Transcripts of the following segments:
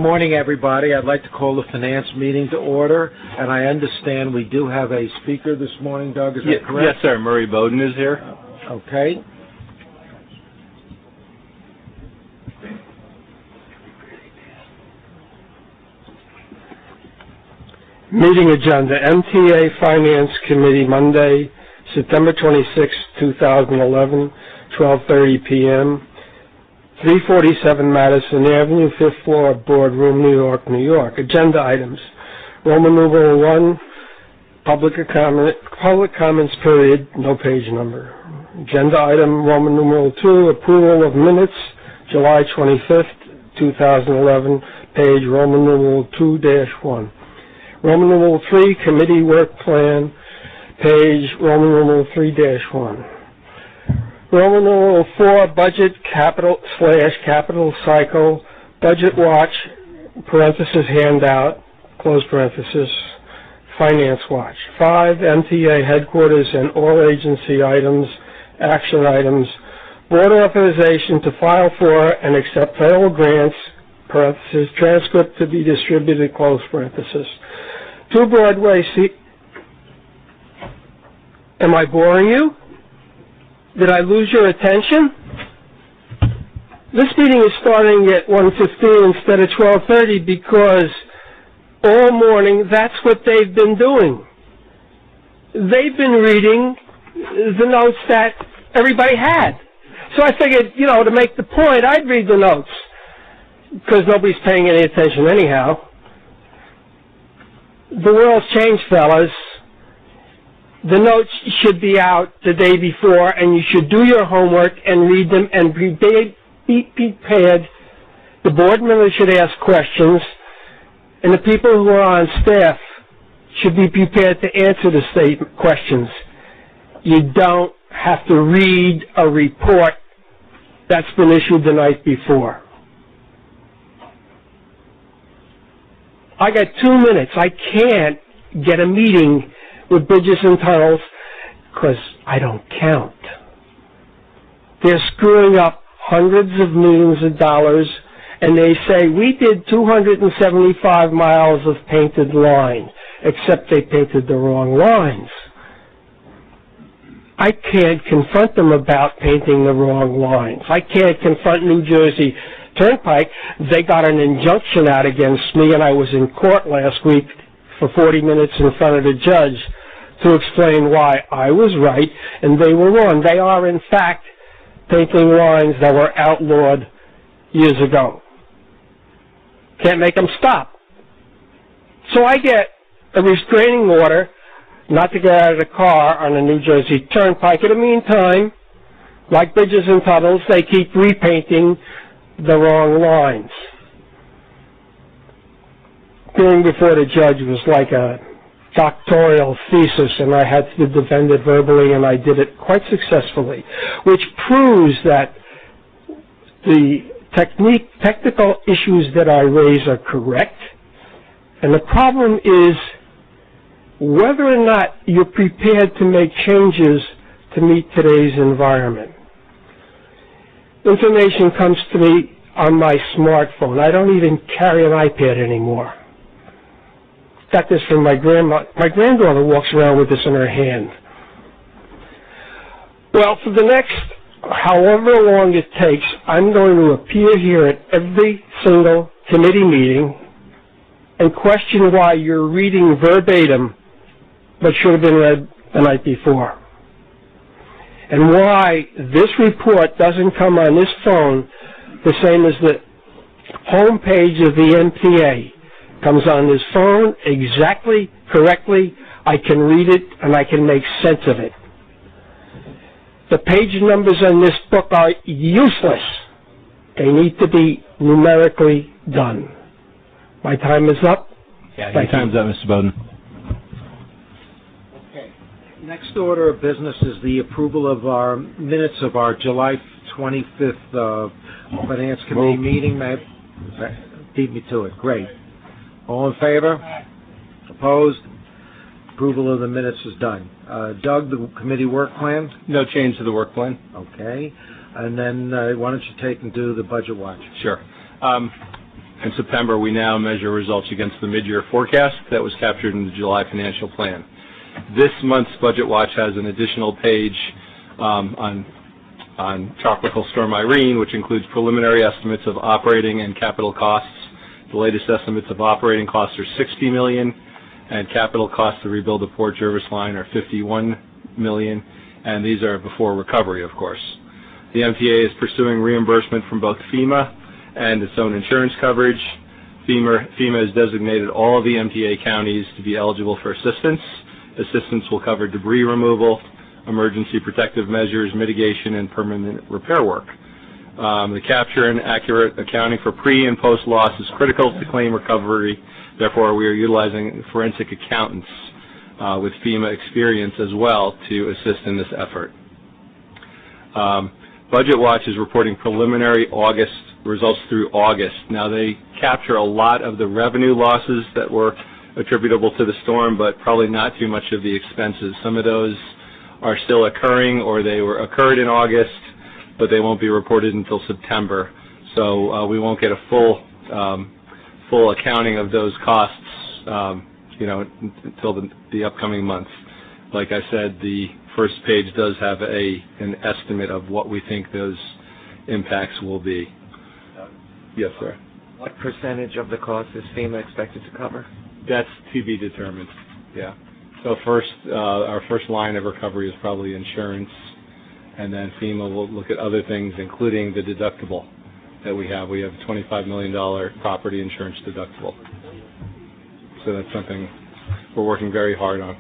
morning, everybody. I'd like to call the finance meeting to order, and I understand we do have a speaker this morning, Doug, is that correct? Yes, sir. Murray Bowden is here. Okay. Meeting agenda, MTA Finance Committee, Monday, September 26, 2011, 12:30 p.m., 347 Madison Avenue, 5th floor, Boardroom, New York, New York. Agenda items. Roman numeral 1, public comments period, no page number. Agenda item, Roman numeral 2, approval of minutes, July 25th, 2011, page Roman numeral 2-1. Roman numeral 3, committee work plan, page Roman numeral 3-1. Roman numeral 4, budget capital cycle, budget watch, parenthesis handout, close parenthesis, finance watch. 5, MTA headquarters and all agency items, action items, board authorization to file for and accept federal grants, parenthesis, transcript to be distributed, close parenthesis. 2 Broadway Am I boring you? Did I lose your attention? This meeting is starting at 1:15 instead of 12:30 because all morning that's what they've been doing. They've been reading the notes that everybody had. So I figured, to make the point, I'd read the notes because nobody's paying any attention anyhow. The world's changed, fellas. The notes should be out the day before, and you should do your homework and read them and be prepared. The board members should ask questions, and the people who are on staff should be prepared to answer the questions. You don't have to read a report that's been issued the night before. I got 2 minutes. I can't get a meeting with bridges and tunnels because I don't count. They're screwing up hundreds of millions of dollars, and they say we did 275 miles of painted line, except they painted the wrong lines. I can't confront them about painting the wrong lines. I can't confront New Jersey Turnpike. They got an injunction out against me, and I was in court last week for 40 minutes in front of the judge to explain why I was right and they were wrong. They are, in fact, painting lines that were outlawed years ago. Can't make them stop. So I get a restraining order not to get out of the car on the New Jersey Turnpike. In the meantime, like bridges and tunnels, they keep repainting the wrong lines. Being before the judge was like a doctoral thesis, and I had to defend it verbally, and I did it quite successfully, which proves that the technical issues that I raise are correct, and the problem is whether or not you're prepared to make changes to meet today's environment. Information comes to me on my smartphone. I don't even carry an iPad anymore. Got this from my grandma. My granddaughter walks around with this in her hand. Well, for the next however long it takes, I'm going to appear here at every single committee meeting and question why you're reading verbatim what should have been read the night before, and why this report doesn't come on this phone the same as the home page of the MTA. Comes on this phone exactly correctly. I can read it and I can make sense of it. The page numbers on this book are useless. They need to be numerically done. My time is up. Yeah, your time's up, Mr. Bowden. Okay. Next order of business is the approval of our minutes of our July 25th Finance Committee meeting. Beat me to it. Great. All in favor? Opposed? Approval of the minutes is done. Doug, the committee work plan? No change to the work plan. Okay. And then why don't you take and do the budget watch? Sure. In September, we now measure results against the mid-year forecast that was captured in the July financial plan. This month's Budget Watch has an additional page on Tropical Storm Irene, which includes preliminary estimates of operating and capital costs. The latest estimates of operating costs are $60 million, and capital costs to rebuild the Port Jervis line are $51 million, and these are before recovery, of course. The MTA is pursuing reimbursement from both FEMA and its own insurance coverage. FEMA has designated all of the MTA counties to be eligible for assistance. Assistance will cover debris removal, emergency protective measures, mitigation, and permanent repair work. The capture and accurate accounting for pre- and post-loss is critical to claim recovery. Therefore, we are utilizing forensic accountants with FEMA experience as well to assist in this effort. Budget Watch is reporting preliminary August results through August. Now, they capture a lot of the revenue losses that were attributable to the storm, but probably not too much of the expenses. Some of those are still occurring, or they were occurred in August, but they won't be reported until September. So we won't get a full accounting of those costs, until the upcoming months. Like I said, the first page does have an estimate of what we think those impacts will be. Yes, sir. What percentage of the cost is FEMA expected to cover? That's to be determined. Yeah. So first, our first line of recovery is probably insurance, and then FEMA will look at other things, including the deductible that we have. We have a $25 million property insurance deductible. So that's something we're working very hard on.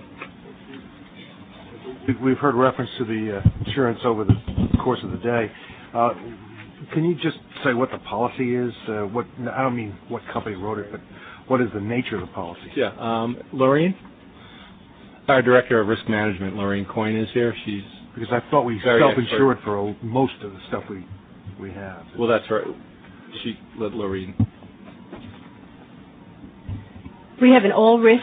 We've heard reference to the insurance over the course of the day. Can you just say what the policy is? I don't mean what company wrote it, but what is the nature of the policy? Yeah. Lorraine? Our Director of Risk Management, Lorraine Coyne, is here. Because I thought we self-insured for most of the stuff we have. Well, that's right. Let Lorraine. We have an all-risk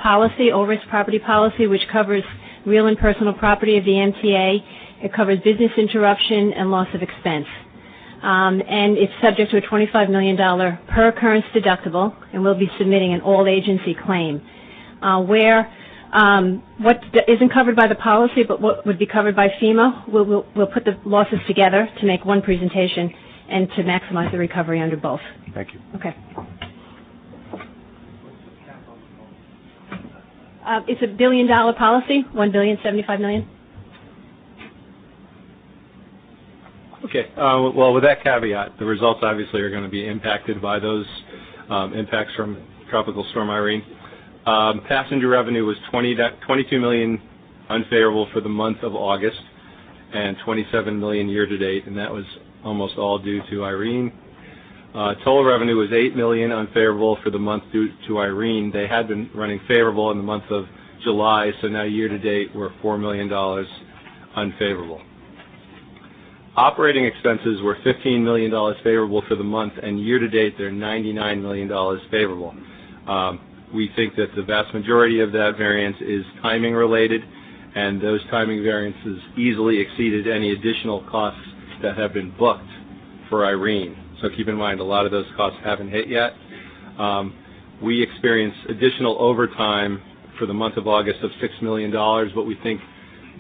policy, all-risk property policy, which covers real and personal property of the MTA. It covers business interruption and loss of expense. And it's subject to a $25 million per occurrence deductible, and we'll be submitting an all-agency claim. What isn't covered by the policy, but what would be covered by FEMA, we'll put the losses together to make one presentation and to maximize the recovery under both. Thank you. Okay. It's $1 billion policy, $1.075 billion. Okay. Well, with that caveat, the results obviously are going to be impacted by those impacts from Tropical Storm Irene. Passenger revenue was $22 million unfavorable for the month of August and $27 million year-to-date, and that was almost all due to Irene. Toll revenue was $8 million unfavorable for the month due to Irene. They had been running favorable in the month of July, so now year-to-date we're $4 million unfavorable. Operating expenses were $15 million favorable for the month, and year-to-date they're $99 million favorable. We think that the vast majority of that variance is timing related, and those timing variances easily exceeded any additional costs that have been booked for Irene. So keep in mind, a lot of those costs haven't hit yet. We experienced additional overtime for the month of August of $6 million, but we think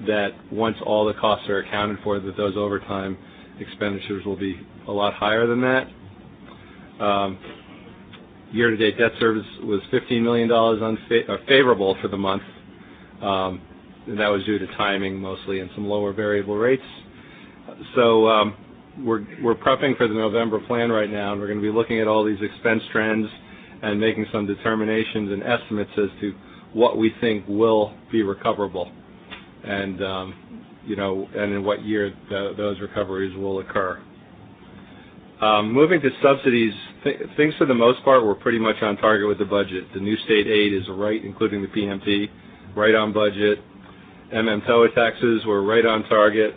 that once all the costs are accounted for, that those overtime expenditures will be a lot higher than that. Year-to-date debt service was $15 million favorable for the month, and that was due to timing mostly and some lower variable rates. So we're prepping for the November plan right now, and we're going to be looking at all these expense trends and making some determinations and estimates as to what we think will be recoverable, and and in what year those recoveries will occur. Moving to subsidies, things for the most part were pretty much on target with the budget. The new state aid is right, including the PMT, right on budget. TOA taxes were right on target.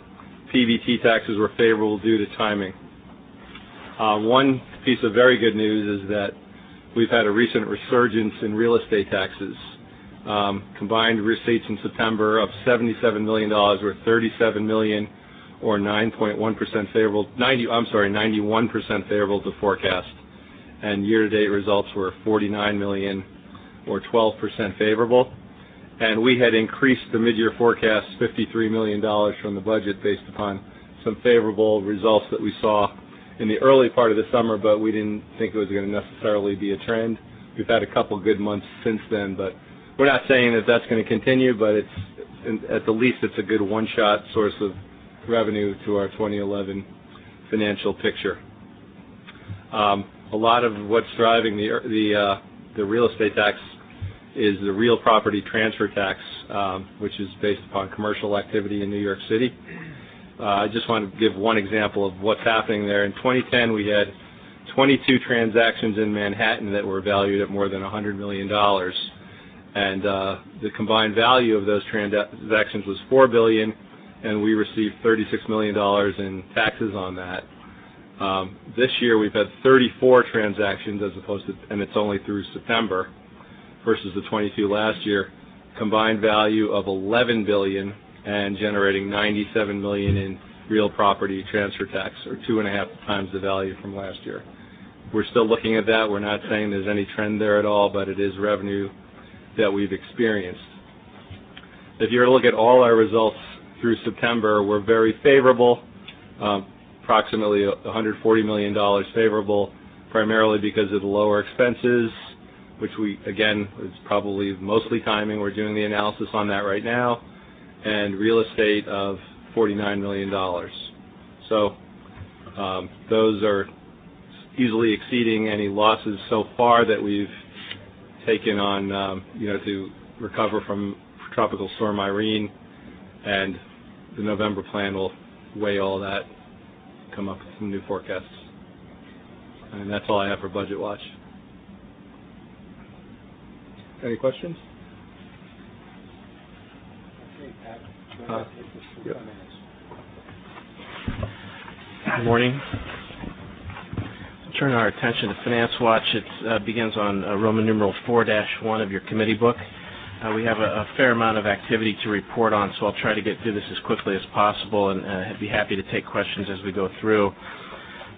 PVT taxes were favorable due to timing. One piece of very good news is that we've had a recent resurgence in real estate taxes. Combined receipts in September of $77 million were $37 million, or 9.1% favorable. 91% favorable to forecast, and year-to-date results were $49 million, or 12% favorable. And we had increased the mid-year forecast $53 million from the budget based upon some favorable results that we saw in the early part of the summer, but we didn't think it was going to necessarily be a trend. We've had a couple good months since then, but we're not saying that that's going to continue, but at the least it's a good one-shot source of revenue to our 2011 financial picture. A lot of what's driving the real estate tax is the real property transfer tax, which is based upon commercial activity in New York City. I just want to give one example of what's happening there. In 2010, we had 22 transactions in Manhattan that were valued at more than $100 million. And the combined value of those transactions was $4 billion, and we received $36 million in taxes on that. This year we've had 34 transactions as opposed to, and it's only through September, versus the 22 last year, combined value of $11 billion and generating $97 million in real property transfer tax, or 2.5 times the value from last year. We're still looking at that. We're not saying there's any trend there at all, but it is revenue that we've experienced. If you were to look at all our results through September, we're very favorable, approximately $140 million favorable, primarily because of the lower expenses, which we, again, is probably mostly timing. We're doing the analysis on that right now, and real estate of $49 million. So those are easily exceeding any losses so far that we've taken on, to recover from Tropical Storm Irene, and the November plan will weigh all that, come up with some new forecasts. And that's all I have for Budget Watch. Any questions? Yep. Good morning. Turn our attention to Finance Watch. It begins on Roman numeral 4-1 of your committee book. We have a fair amount of activity to report on, so I'll try to get through this as quickly as possible, and I'd be happy to take questions as we go through.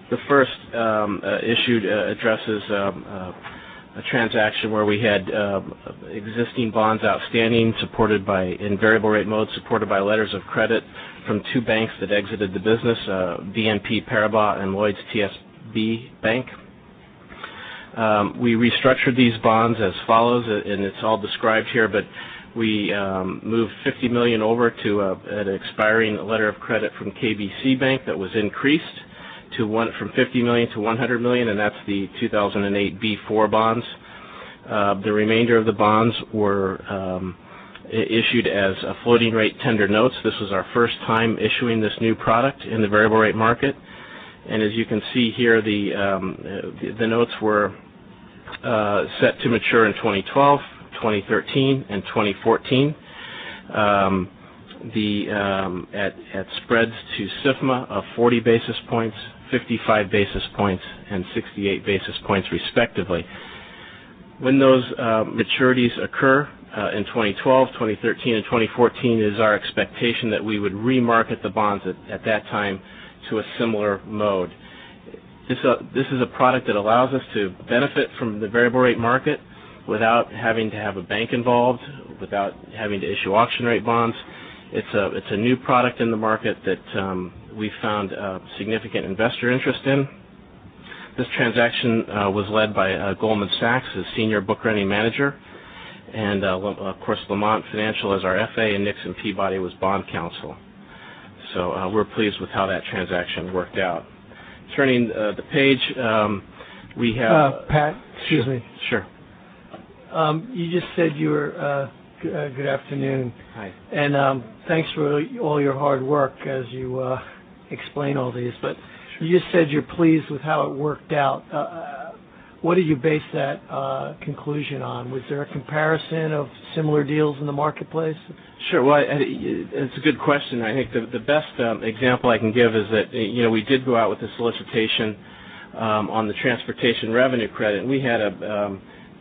The first issue addresses a transaction where we had existing bonds outstanding in variable rate mode, supported by letters of credit from two banks that exited the business, BNP Paribas and Lloyds TSB Bank. We restructured these bonds as follows, and it's all described here, but we moved $50 million over to an expiring letter of credit from KBC Bank that was increased from $50 million to $100 million, and that's the 2008 B4 bonds. The remainder of the bonds were issued as floating rate tender notes. This was our first time issuing this new product in the variable rate market, and as you can see here, the notes were set to mature in 2012, 2013, and 2014. At spreads to SIFMA of 40 basis points, 55 basis points, and 68 basis points respectively. When those maturities occur in 2012, 2013, and 2014, it is our expectation that we would remarket the bonds at that time to a similar mode. This is a product that allows us to benefit from the variable rate market without having to have a bank involved, without having to issue auction rate bonds. It's a new product in the market that we found significant investor interest in. This transaction was led by Goldman Sachs as senior book running manager, and of course Lamont Financial as our FA, and Nixon Peabody was bond counsel. So we're pleased with how that transaction worked out. Turning the page, we have... Pat, excuse me. Sure. You just said you were... good afternoon. Hi. And thanks for all your hard work as you explain all these. But you just said you're pleased with how it worked out. What did you base that conclusion on? Was there a comparison of similar deals in the marketplace? Sure. Well, it's a good question. I think the best example I can give is that we did go out with a solicitation on the transportation revenue credit, and we had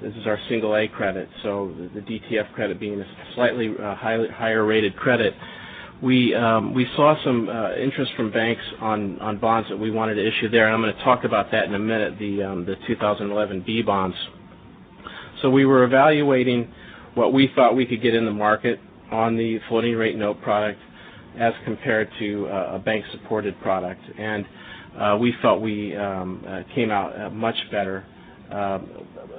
this is our single A credit, so the DTF credit being a slightly higher rated credit. We saw some interest from banks on bonds that we wanted to issue there, and I'm going to talk about that in a minute, the 2011 B bonds. So we were evaluating what we thought we could get in the market on the floating rate note product as compared to a bank-supported product, and we felt we came out much better.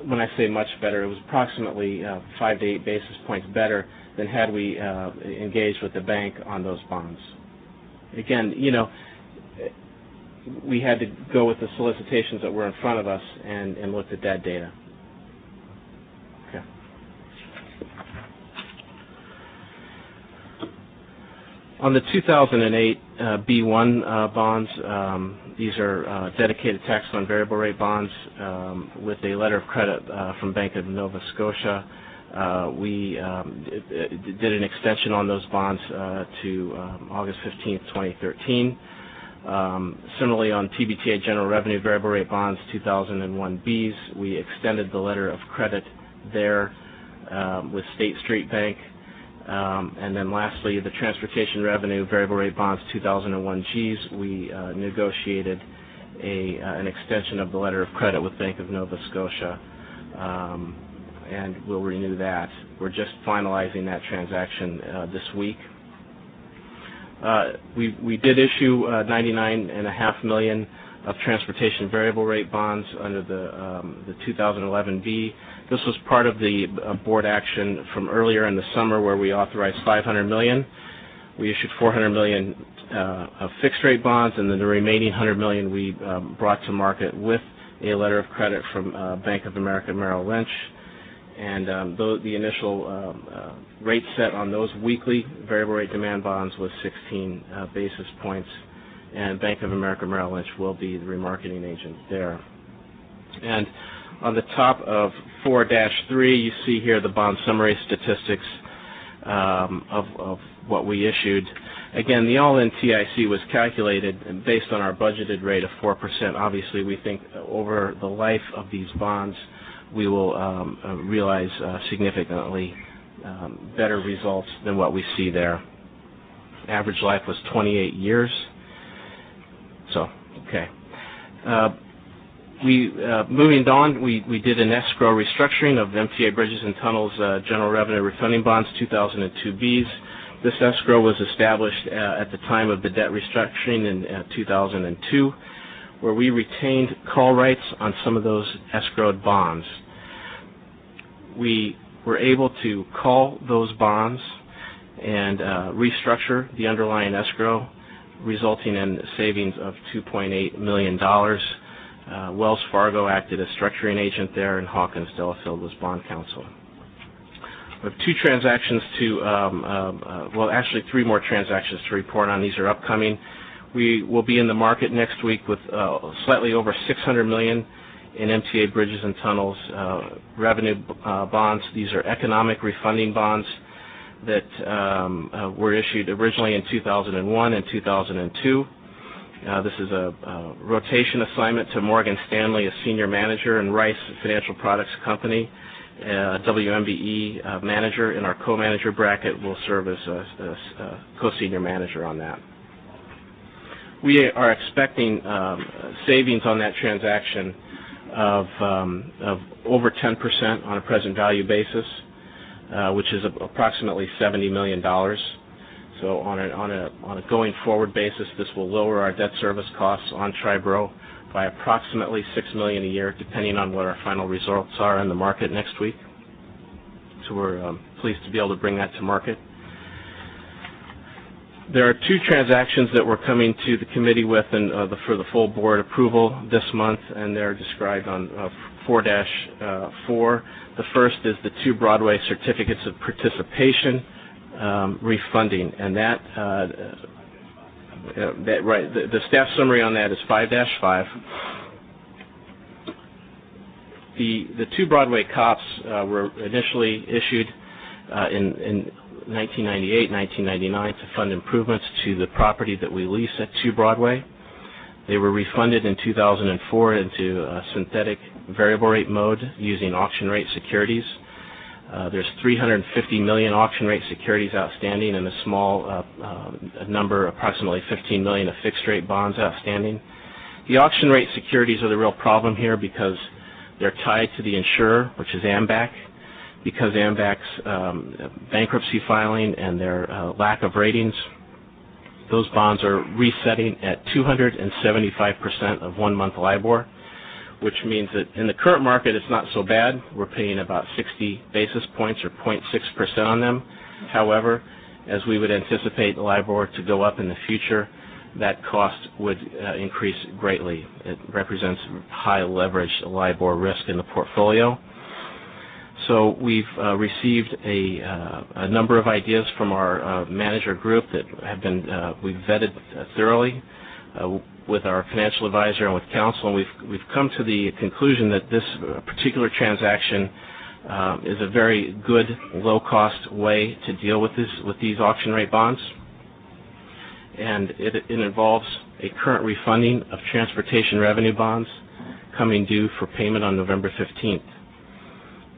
When I say much better, it was approximately 5 to 8 basis points better than had we engaged with the bank on those bonds. Again, you know, we had to go with the solicitations that were in front of us and looked at that data. Okay. On the 2008 B1 bonds, these are dedicated tax fund variable rate bonds with a letter of credit from Bank of Nova Scotia. We did an extension on those bonds to August 15th, 2013. Similarly, on TBTA General Revenue Variable Rate Bonds 2001 Bs, we extended the letter of credit there with State Street Bank. And then lastly, the Transportation Revenue Variable Rate Bonds 2001 Gs, we negotiated an extension of the letter of credit with Bank of Nova Scotia, and we'll renew that. We're just finalizing that transaction this week. We did issue $99.5 million of transportation variable rate bonds under the 2011 B. This was part of the board action from earlier in the summer where we authorized $500 million. We issued $400 million of fixed rate bonds, and then the remaining $100 million we brought to market with a letter of credit from Bank of America Merrill Lynch. And the initial rate set on those weekly variable rate demand bonds was 16 basis points, and Bank of America Merrill Lynch will be the remarketing agent there. And on the top of 4-3, you see here the bond summary statistics of what we issued. Again, the all-in TIC was calculated based on our budgeted rate of 4%. Obviously, we think over the life of these bonds, we will realize significantly better results than what we see there. Average life was 28 years. So, okay. Moving on, we did an escrow restructuring of MTA Bridges and Tunnels General Revenue Refunding Bonds 2002 Bs. This escrow was established at the time of the debt restructuring in 2002, where we retained call rights on some of those escrowed bonds. We were able to call those bonds and restructure the underlying escrow, resulting in savings of $2.8 million. Wells Fargo acted as structuring agent there, and Hawkins Delafield was bond counsel. We have two transactions well, actually three more transactions to report on. These are upcoming. We will be in the market next week with slightly over $600 million in MTA Bridges and Tunnels revenue bonds. These are economic refunding bonds that were issued originally in 2001 and 2002. This is a rotation assignment to Morgan Stanley, a senior manager, and Rice Financial Products Company, WMBE manager. In our co-manager bracket will serve as a co-senior manager on that. We are expecting savings on that transaction of over 10% on a present value basis, which is approximately $70 million. So on a going forward basis, this will lower our debt service costs on Triborough by approximately $6 million a year, depending on what our final results are in the market next week. So we're pleased to be able to bring that to market. There are two transactions that we're coming to the committee with and for the full board approval this month, and they're described on 4-4. The first is the 2 Broadway certificates of participation refunding, and the staff summary on that is 5-5. The 2 Broadway COPs were initially issued in 1998, 1999 to fund improvements to the property that we lease at 2 Broadway. They were refunded in 2004 into a synthetic variable rate mode using auction rate securities. There's 350 million auction rate securities outstanding and a small number, approximately 15 million of fixed rate bonds outstanding. The auction rate securities are the real problem here because they're tied to the insurer, which is AMBAC. Because AMBAC's bankruptcy filing and their lack of ratings, those bonds are resetting at 275% of 1 month LIBOR, which means that in the current market it's not so bad. We're paying about 60 basis points or 0.6% on them. However, as we would anticipate LIBOR to go up in the future, that cost would increase greatly. It represents high leverage LIBOR risk in the portfolio. So we've received a number of ideas from our manager group that have been we've vetted thoroughly with our financial advisor and with counsel, and we've come to the conclusion that this particular transaction is a very good low-cost way to deal with these auction rate bonds, and it involves a current refunding of transportation revenue bonds coming due for payment on November 15th.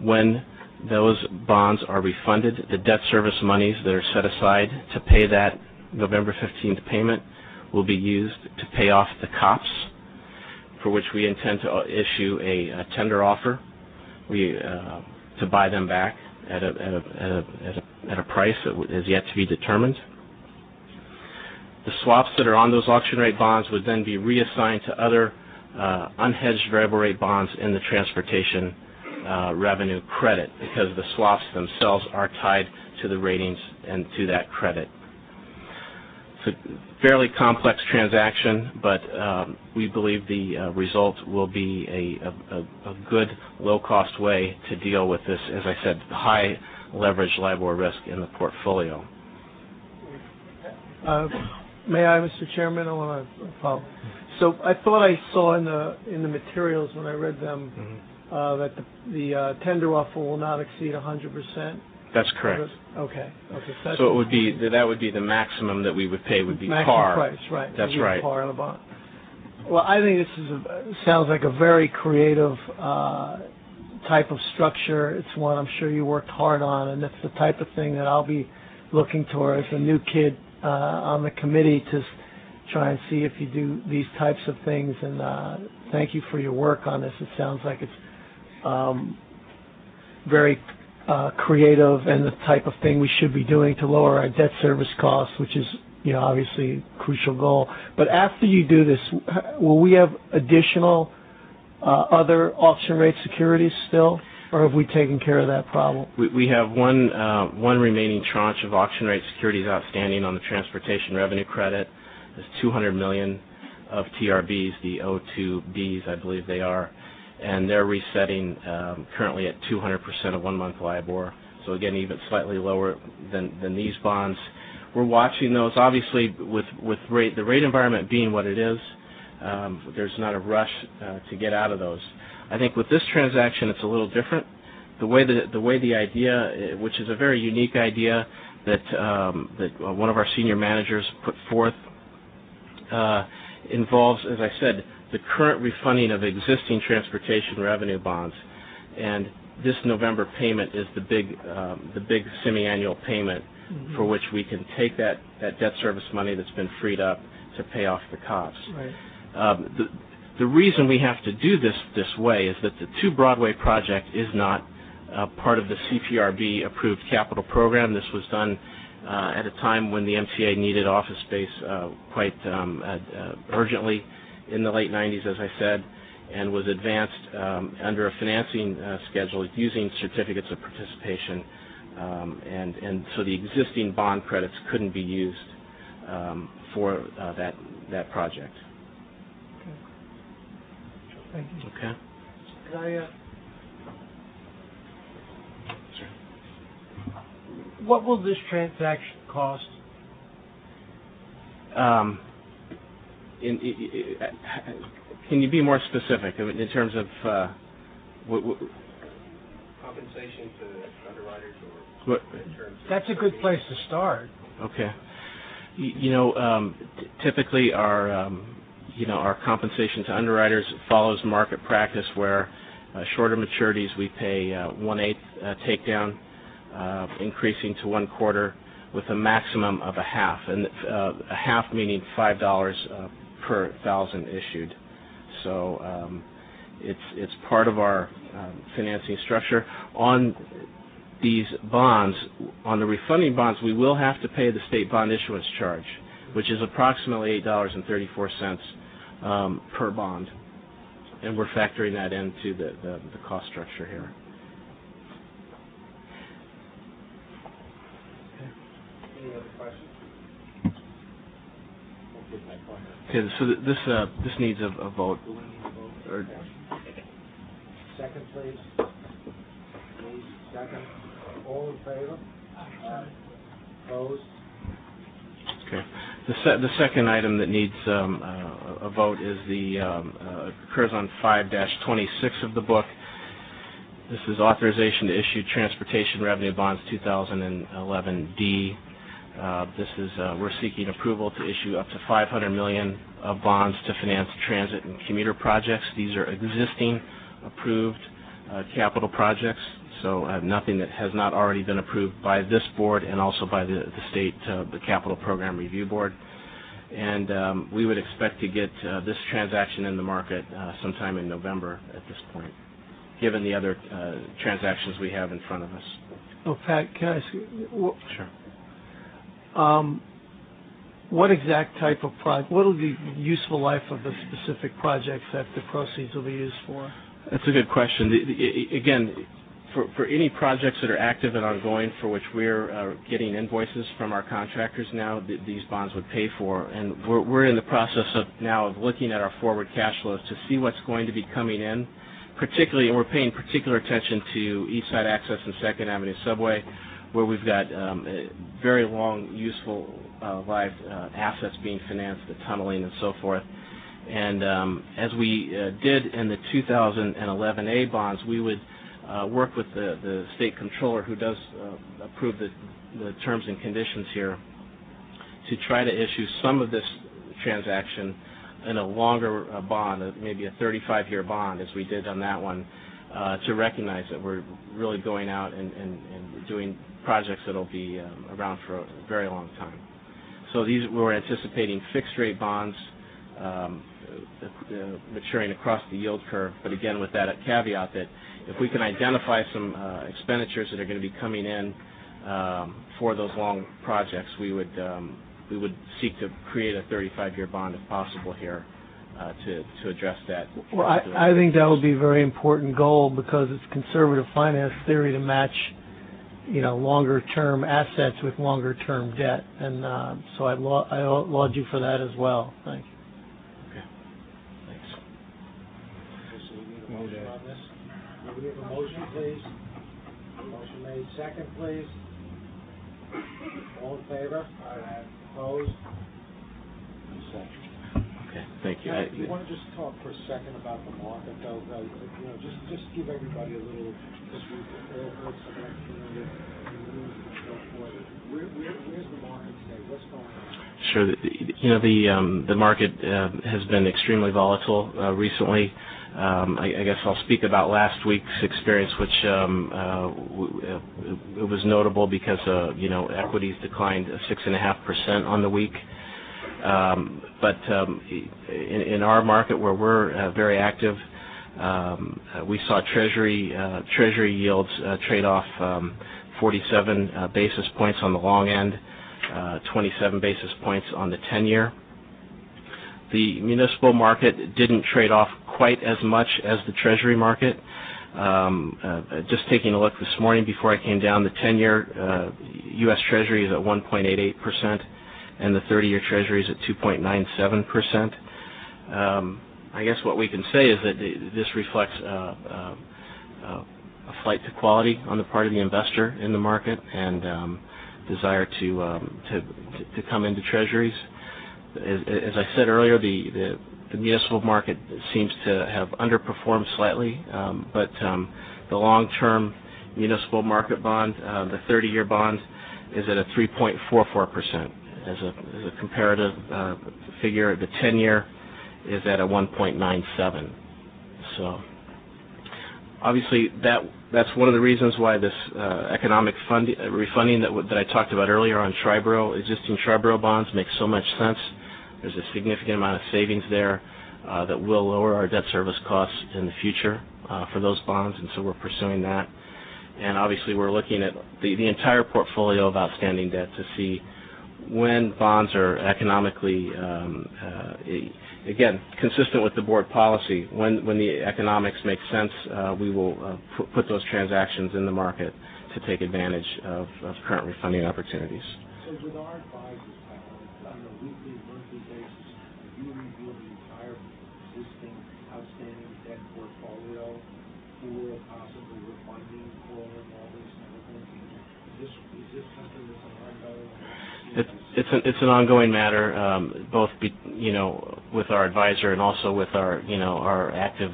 When those bonds are refunded, the debt service monies that are set aside to pay that November 15th payment will be used to pay off the COPs, for which we intend to issue a tender offer to buy them back at a price that is yet to be determined. The swaps that are on those auction rate bonds would then be reassigned to other unhedged variable rate bonds in the transportation revenue credit, because the swaps themselves are tied to the ratings and to that credit. It's a fairly complex transaction, but we believe the result will be a good low-cost way to deal with this, as I said, high leverage LIBOR risk in the portfolio. May I, Mr. Chairman? I want to follow. So I thought I saw in the materials when I read them that the tender offer will not exceed 100%. That's correct. Okay. So it would be that would be the maximum that we would pay would be maximum par. Price, right? That's right. Par on the bond. Well, I think this sounds like a very creative type of structure. It's one I'm sure you worked hard on, and it's the type of thing that I'll be looking towards a new kid on the committee to try and see if you do these types of things. And thank you for your work on this. It sounds like it's very creative and the type of thing we should be doing to lower our debt service costs, which is, obviously a crucial goal. But after you do this, will we have additional other auction rate securities still, or have we taken care of that problem? We have one remaining tranche of auction rate securities outstanding on the transportation revenue credit. There's 200 million of TRBs, the O2Bs, I believe they are, and they're resetting currently at 200% of 1 month LIBOR. So again, even slightly lower than these bonds. We're watching those. Obviously, with the rate environment being what it is, there's not a rush to get out of those. I think with this transaction, it's a little different. The way the idea, which is a very unique idea that one of our senior managers put forth, involves, as I said, the current refunding of existing transportation revenue bonds, and this November payment is the big semi-annual payment for which we can take that debt service money that's been freed up to pay off the COPs. Right. The reason we have to do this way is that the 2 Broadway project is not part of the CPRB approved capital program. This was done at a time when the MTA needed office space quite urgently in the late 90s, as I said, and was advanced under a financing schedule using certificates of participation, and so the existing bond credits couldn't be used for that project. Thank you. Okay. Can I, what will this transaction cost? Can you be more specific in terms of Compensation to underwriters, or in terms of That's a good place to start. Okay. Typically our compensation to underwriters follows market practice, where Shorter maturities, we pay 1/8 takedown, increasing to 1/4 with a maximum of a half, and a half meaning $5 per thousand issued. So it's part of our financing structure. On these bonds, on the refunding bonds, we will have to pay the state bond issuance charge, which is approximately $8.34 per bond, and we're factoring that into the cost structure here. Any other questions? Okay, so this needs a vote. Do we need to vote? Or, Second, please. Please, second. All in favor? Opposed? okay. The second item that needs a vote is occurs on 5-26 of the book. This is authorization to issue transportation revenue bonds 2011D. We're seeking approval to issue up to $500 million of bonds to finance transit and commuter projects. These are existing approved capital projects, so nothing that has not already been approved by this board and also by the state, the Capital Program Review Board. And we would expect to get this transaction in the market sometime in November at this point, given the other transactions we have in front of us. Oh, Pat, can I ask you? Sure. What exact type of project, what will be the useful life of the specific projects that the proceeds will be used for? That's a good question. Again, for any projects that are active and ongoing for which we're getting invoices from our contractors now, these bonds would pay for. And we're in the process of looking at our forward cash flows to see what's going to be coming in, particularly, and we're paying particular attention to East Side Access and 2nd Avenue Subway, where we've got very long, useful life assets being financed, the tunneling and so forth. And as we did in the 2011A bonds, we would work with the state controller, who does approve the terms and conditions here, to try to issue some of this transaction in a longer bond, maybe a 35-year bond, as we did on that one, to recognize that we're really going out and doing projects that will be around for a very long time. So we're anticipating fixed-rate bonds maturing across the yield curve, but again with that caveat that if we can identify some expenditures that are going to be coming in for those long projects, we would seek to create a 35-year bond if possible here to address that. Well, I think that would be a very important goal, because it's conservative finance theory to match, longer-term assets with longer-term debt, and so I laud you for that as well. Thank you. Okay. Thanks. So we need a motion on this. Can we have a motion, please? Motion made. Second, please. All in favor? Opposed? Second. Okay, thank you. Now, you want to just talk for a second about the market, though? Just give everybody a little, because we've all heard some of the news and so forth. Where's the market today? What's going on? Sure. The market has been extremely volatile recently. I guess I'll speak about last week's experience, which it was notable because equities declined 6.5% on the week. But in our market, where we're very active, we saw Treasury yields trade off 47 basis points on the long end, 27 basis points on the 10-year. The municipal market didn't trade off quite as much as the Treasury market. Just taking a look this morning before I came down, the 10-year U.S. Treasury is at 1.88%, and the 30-year Treasury is at 2.97%. I guess what we can say is that this reflects a flight to quality on the part of the investor in the market, and desire to come into Treasuries. As I said earlier, the municipal market seems to have underperformed slightly, but the long-term municipal market bond, the 30-year bond, is at a 3.44%. As a comparative figure, the 10-year is at a 1.97. So Obviously, that's one of the reasons why this economic refunding that I talked about earlier on existing Triborough bonds makes so much sense. There's a significant amount of savings there that will lower our debt service costs in the future for those bonds, and so we're pursuing that. And obviously, we're looking at the entire portfolio of outstanding debt to see when bonds are economically, again, consistent with the board policy. When the economics make sense, we will put those transactions in the market to take advantage of current refunding opportunities. So with our advisors, on a weekly, monthly basis, do you review the entire existing outstanding debt portfolio for possible refunding for all this and everything? Is this something that's an ongoing? It's an ongoing matter, both with our advisor and also with our active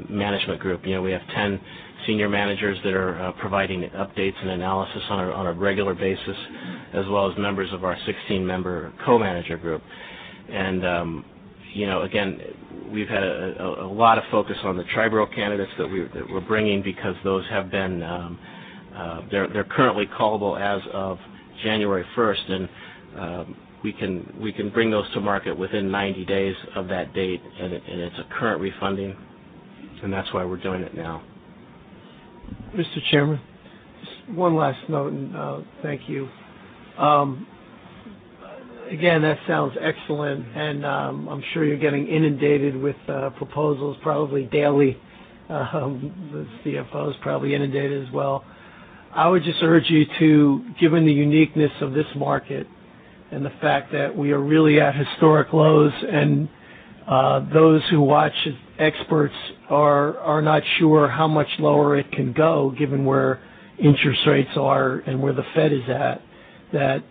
management group. We have 10 senior managers that are providing updates and analysis on a regular basis, as well as members of our 16-member co-manager group. And again, we've had a lot of focus on the Triborough candidates that we're bringing, because those have been they're currently callable as of January 1st, and we can bring those to market within 90 days of that date, and it's a current refunding, and that's why we're doing it now. Mr. Chairman, just one last note, and thank you. Again, that sounds excellent, and I'm sure you're getting inundated with proposals probably daily. The CFO is probably inundated as well. I would just urge you to, given the uniqueness of this market and the fact that we are really at historic lows, and those who watch as experts are not sure how much lower it can go, given where interest rates are and where the Fed is at, that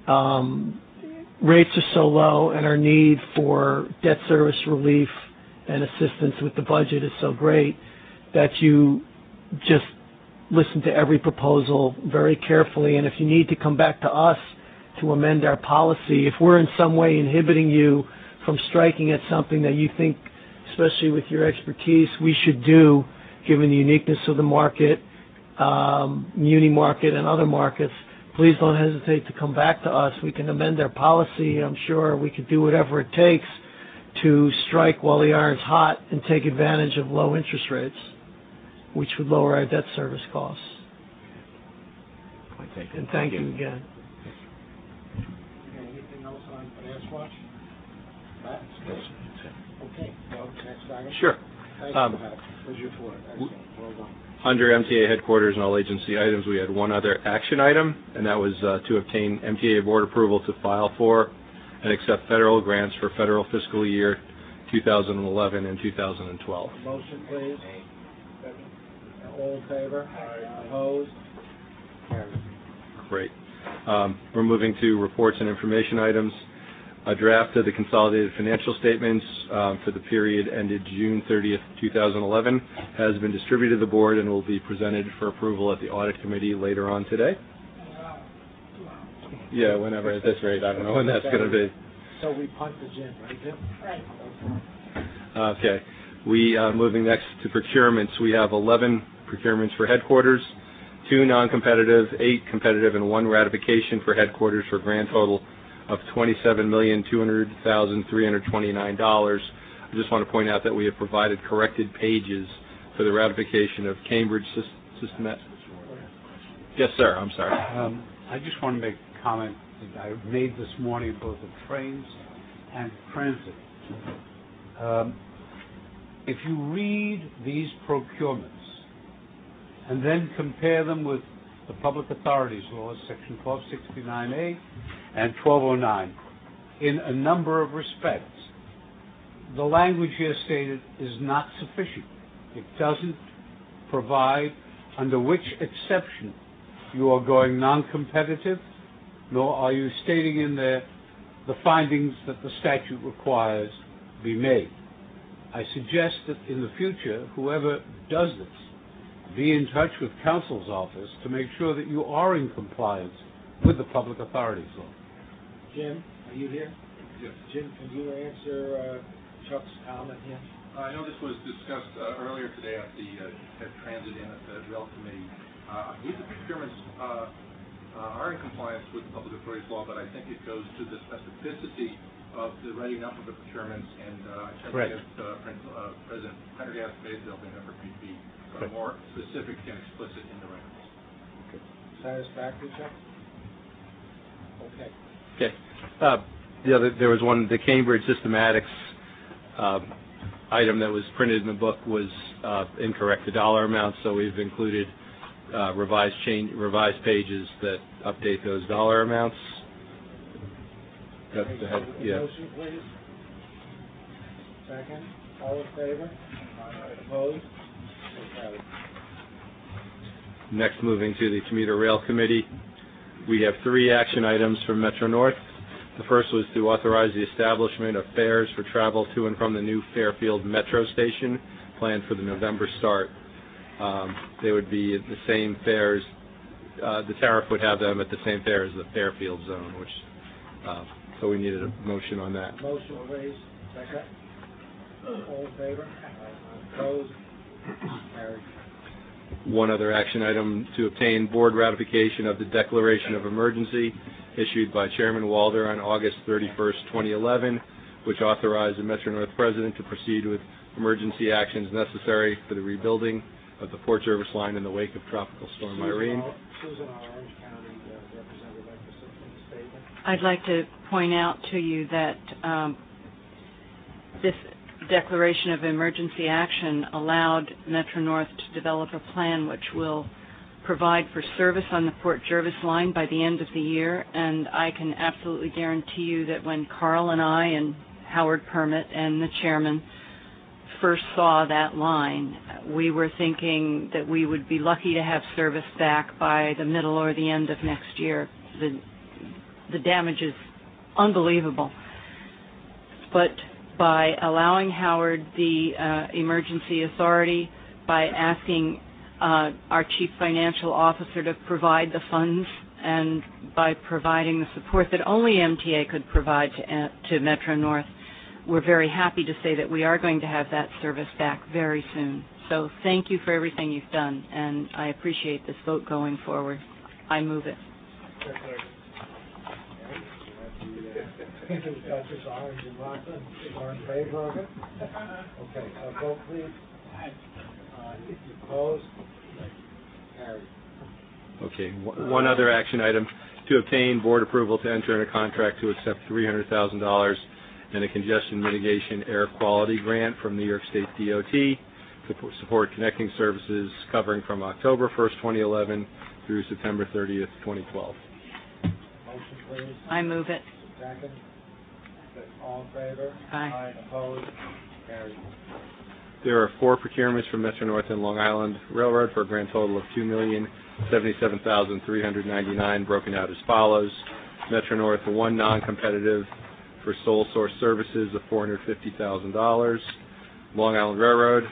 rates are so low and our need for debt service relief and assistance with the budget is so great that you just listen to every proposal very carefully, and if you need to come back to us to amend our policy, if we're in some way inhibiting you from striking at something that you think, especially with your expertise, we should do, given the uniqueness of the market, muni market and other markets, please don't hesitate to come back to us. We can amend our policy. I'm sure we could do whatever it takes to strike while the iron's hot and take advantage of low interest rates, which would lower our debt service costs. And thank you again. Anything else on Finance Watch? Okay, well, next item. Sure. Thank you, Pat. Where's your floor? Excellent. Well done. Under MTA headquarters and all agency items, we had one other action item, and that was to obtain MTA Board approval to file for and accept federal grants for federal fiscal year 2011 and 2012. Motion, please. All in favor? Opposed? Carried. Great. We're moving to reports and information items. A draft of the consolidated financial statements for the period ended June 30th, 2011 has been distributed to the board and will be presented for approval at the audit committee later on today. Yeah, whenever at this rate. I don't know when that's going to be. So we punt the gym, right, Jim? Right. Okay. Moving next to procurements. We have 11 procurements for headquarters, 2 non-competitive, 8 competitive, and 1 ratification for headquarters for a grand total of $27,200,329. I just want to point out that we have provided corrected pages for the ratification of Cambridge Systemet. Yes, sir. I'm sorry. I just want to make a comment that I made this morning both of trains and transit. If you read these procurements and then compare them with the Public Authorities Laws, Section 1269A and 1209, in a number of respects, the language here stated is not sufficient. It doesn't provide under which exception you are going non-competitive, nor are you stating in there the findings that the statute requires be made. I suggest that in the future, whoever does this, be in touch with counsel's office to make sure that you are in compliance with the Public Authorities Law. Jim, are you here? Yes. Jim, can you answer Chuck's comment here? I know this was discussed earlier today at the Transit and at the Rail Committee. These procurements are in compliance with the Public Authorities Law, but I think it goes to the specificity of the writing up of the procurements, and I checked with President Pendergast made they'll be never be more specific and explicit in the records. Satisfactory, Chuck? Okay. Okay. There was one, the Cambridge Systematics item that was printed in the book was incorrect, the dollar amount, so we've included revised pages that update those dollar amounts. That's the head, yeah. Motion, please. Second. All in favor? Opposed? So carried. Next, moving to the Commuter Rail Committee, we have 3 action items from Metro North. The first was to authorize the establishment of fares for travel to and from the new Fairfield Metro Station, planned for the November start. They would be at the same fares. The tariff would have them at the same fare as the Fairfield zone, which so we needed a motion on that. Motion, please. Second. All in favor? Opposed? Carried. One other action item, to obtain board ratification of the declaration of emergency issued by Chairman Walder on August 31st, 2011, which authorized the Metro North President to proceed with emergency actions necessary for the rebuilding of the port service line in the wake of Tropical Storm Irene. Susan, our Orange County representative, like to submit a statement. I'd like to point out to you that this declaration of emergency action allowed Metro North to develop a plan which will provide for service on the Port Jervis line by the end of the year, and I can absolutely guarantee you that when Carl and I and Howard Permit and the chairman first saw that line, we were thinking that we would be lucky to have service back by the middle or the end of next year. The damage is unbelievable. But by allowing Howard the emergency authority, by asking our chief financial officer to provide the funds, and by providing the support that only MTA could provide to Metro North, we're very happy to say that we are going to have that service back very soon. So thank you for everything you've done, and I appreciate this vote going forward. I move it. Judges Orange and Rockland are in favor of it. Okay, vote please. Opposed? Carried. Okay, one other action item, to obtain board approval to enter in a contract to accept $300,000 in a congestion mitigation air quality grant from New York State DOT to support connecting services covering from October 1st, 2011 through September 30th, 2012. Motion please. I move it. Second. All in favor? Aye. Opposed? Carried. There are 4 procurements from Metro North and Long Island Railroad for a grand total of $2,077,399, broken out as follows. Metro North, 1 non-competitive for sole source services of $450,000. Long Island Railroad,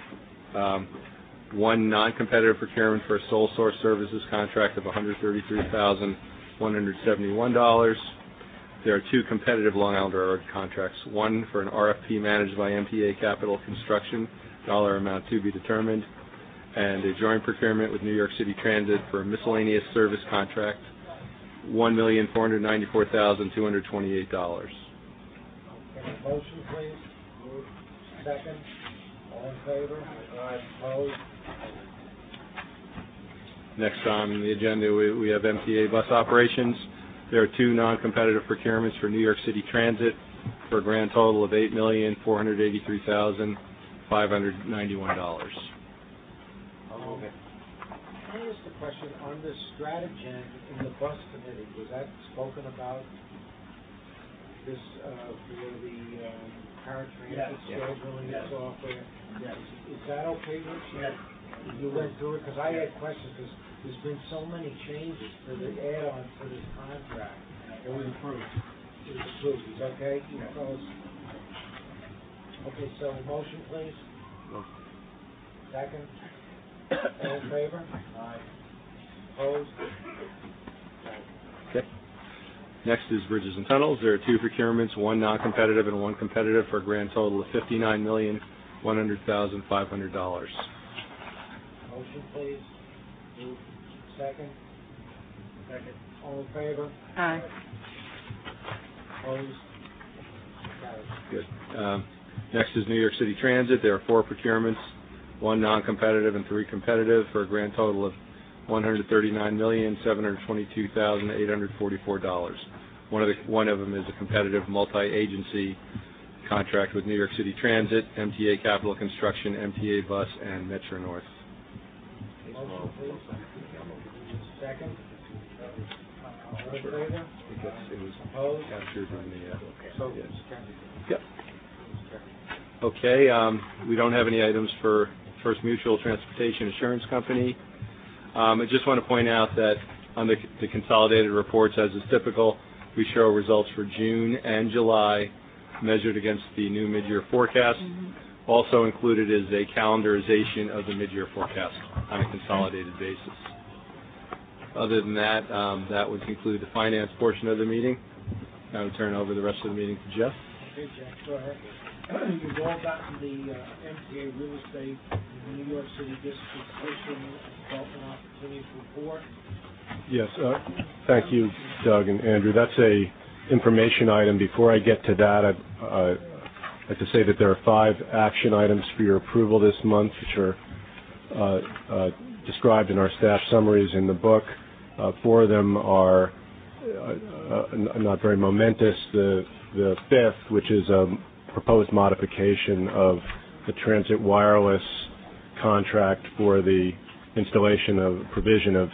1 non-competitive procurement for a sole source services contract of $133,171. There are 2 competitive Long Island Railroad contracts, 1 for an RFP managed by MTA Capital Construction, dollar amount to be determined, and a joint procurement with New York City Transit for a miscellaneous service contract, $1,494,228. Okay, motion please. Move. Second. All in favor? Opposed? Next on the agenda, we have MTA bus operations. There are 2 non-competitive procurements for New York City Transit for a grand total of $8,483,591. I'll move it. Can I ask a question on the stratagem in the bus committee? Was that spoken about? This for the paratransit scheduling software? Yes. Is that okay, Rich? Yes. You went through it because I had questions. Because there's been so many changes to the add-ons for this contract. It was approved. It was approved. Is that okay? Okay, so motion, please. Second. All in favor? Aye. Opposed? Okay. Next is bridges and tunnels. There are 2 procurements, 1 non-competitive and 1 competitive for a grand total of $100,500. Motion, please. Move. Second. Second. All in favor? Aye. Opposed? Carried. Good. Next is New York City Transit. There are 4 procurements, 1 non-competitive and 3 competitive, for a grand total of $139,722,844. One of them is a competitive multi-agency contract with New York City Transit, MTA Capital Construction, MTA Bus, and Metro North. Motion, please. Second. All in favor? It was Opposed? captured in the... So, yes. carried. Yep. Okay, we don't have any items for First Mutual Transportation Insurance Company. I just want to point out that on the consolidated reports, as is typical, we show results for June and July measured against the new mid-year forecast. Also included is a calendarization of the mid-year forecast on a consolidated basis. Other than that, that would conclude the finance portion of the meeting. I would turn over the rest of the meeting to Jeff. Okay, Jack, go ahead. You've all gotten the MTA Real Estate in New York City Disposition Development Opportunities Report. Yes, thank you, Doug and Andrew. That's a information item. Before I get to that, I'd like to say that there are 5 action items for your approval this month, which are described in our staff summaries in the book. 4 of them are not very momentous. The 5th, which is a proposed modification of the transit wireless contract for the installation of provision of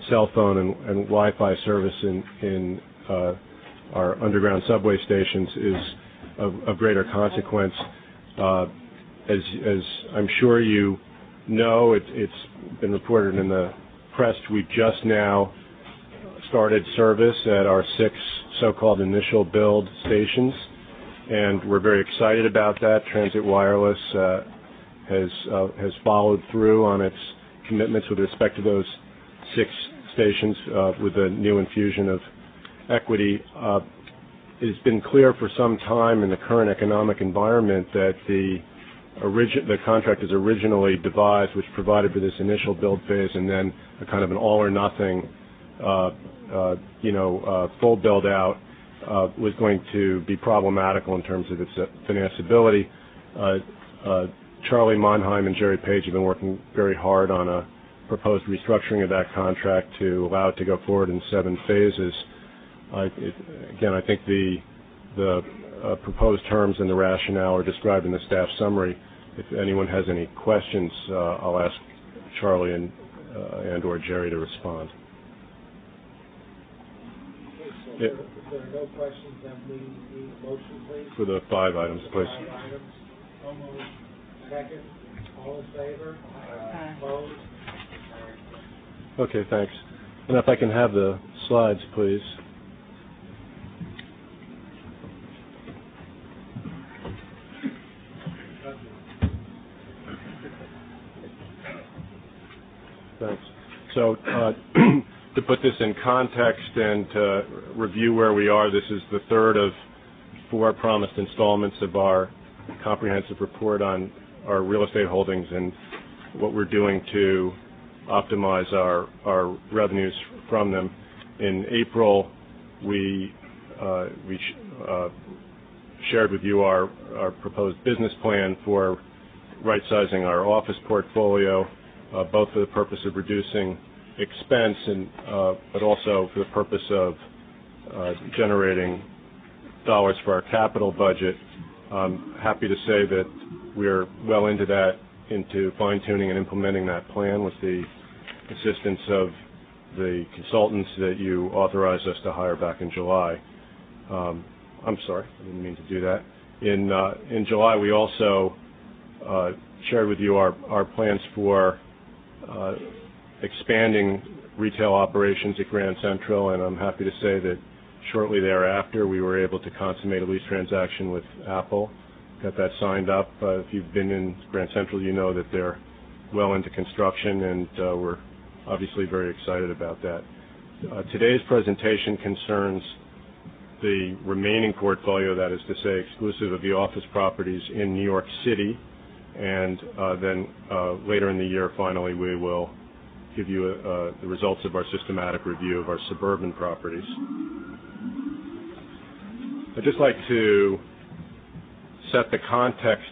cell phone and Wi-Fi service in our underground subway stations, is of greater consequence. As I'm sure you know, it's been reported in the press, we've just now started service at our 6 so-called initial build stations, and we're very excited about that. Transit Wireless has followed through on its commitments with respect to those 6 stations with a new infusion of equity. It has been clear for some time in the current economic environment that the contract is originally devised, which provided for this initial build phase and then a kind of an all or nothing, full build out, was going to be problematical in terms of its financeability. Charlie Monheim and Jerry Page have been working very hard on a proposed restructuring of that contract to allow it to go forward in 7 phases. I think the proposed terms and the rationale are described in the staff summary. If anyone has any questions, I'll ask Charlie and or Jerry to respond. Okay, so if there are no questions, then we need a motion, please. For the 5 items, please. 5 items. Almost. Second. All in favor? Opposed? Okay, thanks. And if I can have the slides, please. Thanks. So to put this in context and to review where we are, this is the 3rd of 4 promised installments of our comprehensive report on our real estate holdings and what we're doing to optimize our revenues from them. In April, we shared with you our proposed business plan for right-sizing our office portfolio, both for the purpose of reducing expense and but also for the purpose of generating dollars for our capital budget. I'm happy to say that we're well into fine-tuning and implementing that plan with the assistance of the consultants that you authorized us to hire back in July. I'm sorry, I didn't mean to do that. In July, we also shared with you our plans for expanding retail operations at Grand Central, and I'm happy to say that shortly thereafter we were able to consummate a lease transaction with Apple. Got that signed up. If you've been in Grand Central, you know that they're well into construction, and we're obviously very excited about that. Today's presentation concerns the remaining portfolio, that is to say exclusive of the office properties in New York City, and then later in the year, finally, we will give you the results of our systematic review of our suburban properties. I'd just like to set the context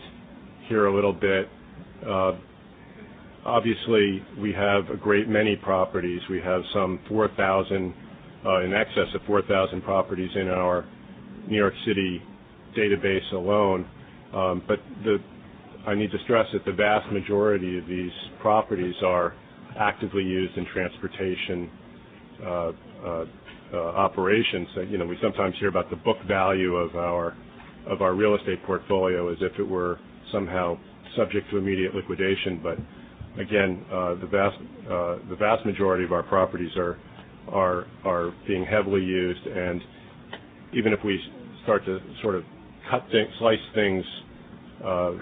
here a little bit. Obviously, we have a great many properties. We have some 4,000, in excess of 4,000 properties in our New York City database alone. But I need to stress that the vast majority of these properties are actively used in transportation operations. We sometimes hear about the book value of our real estate portfolio as if it were somehow subject to immediate liquidation. But again, the vast majority of our properties are being heavily used, and even if we start to sort of slice things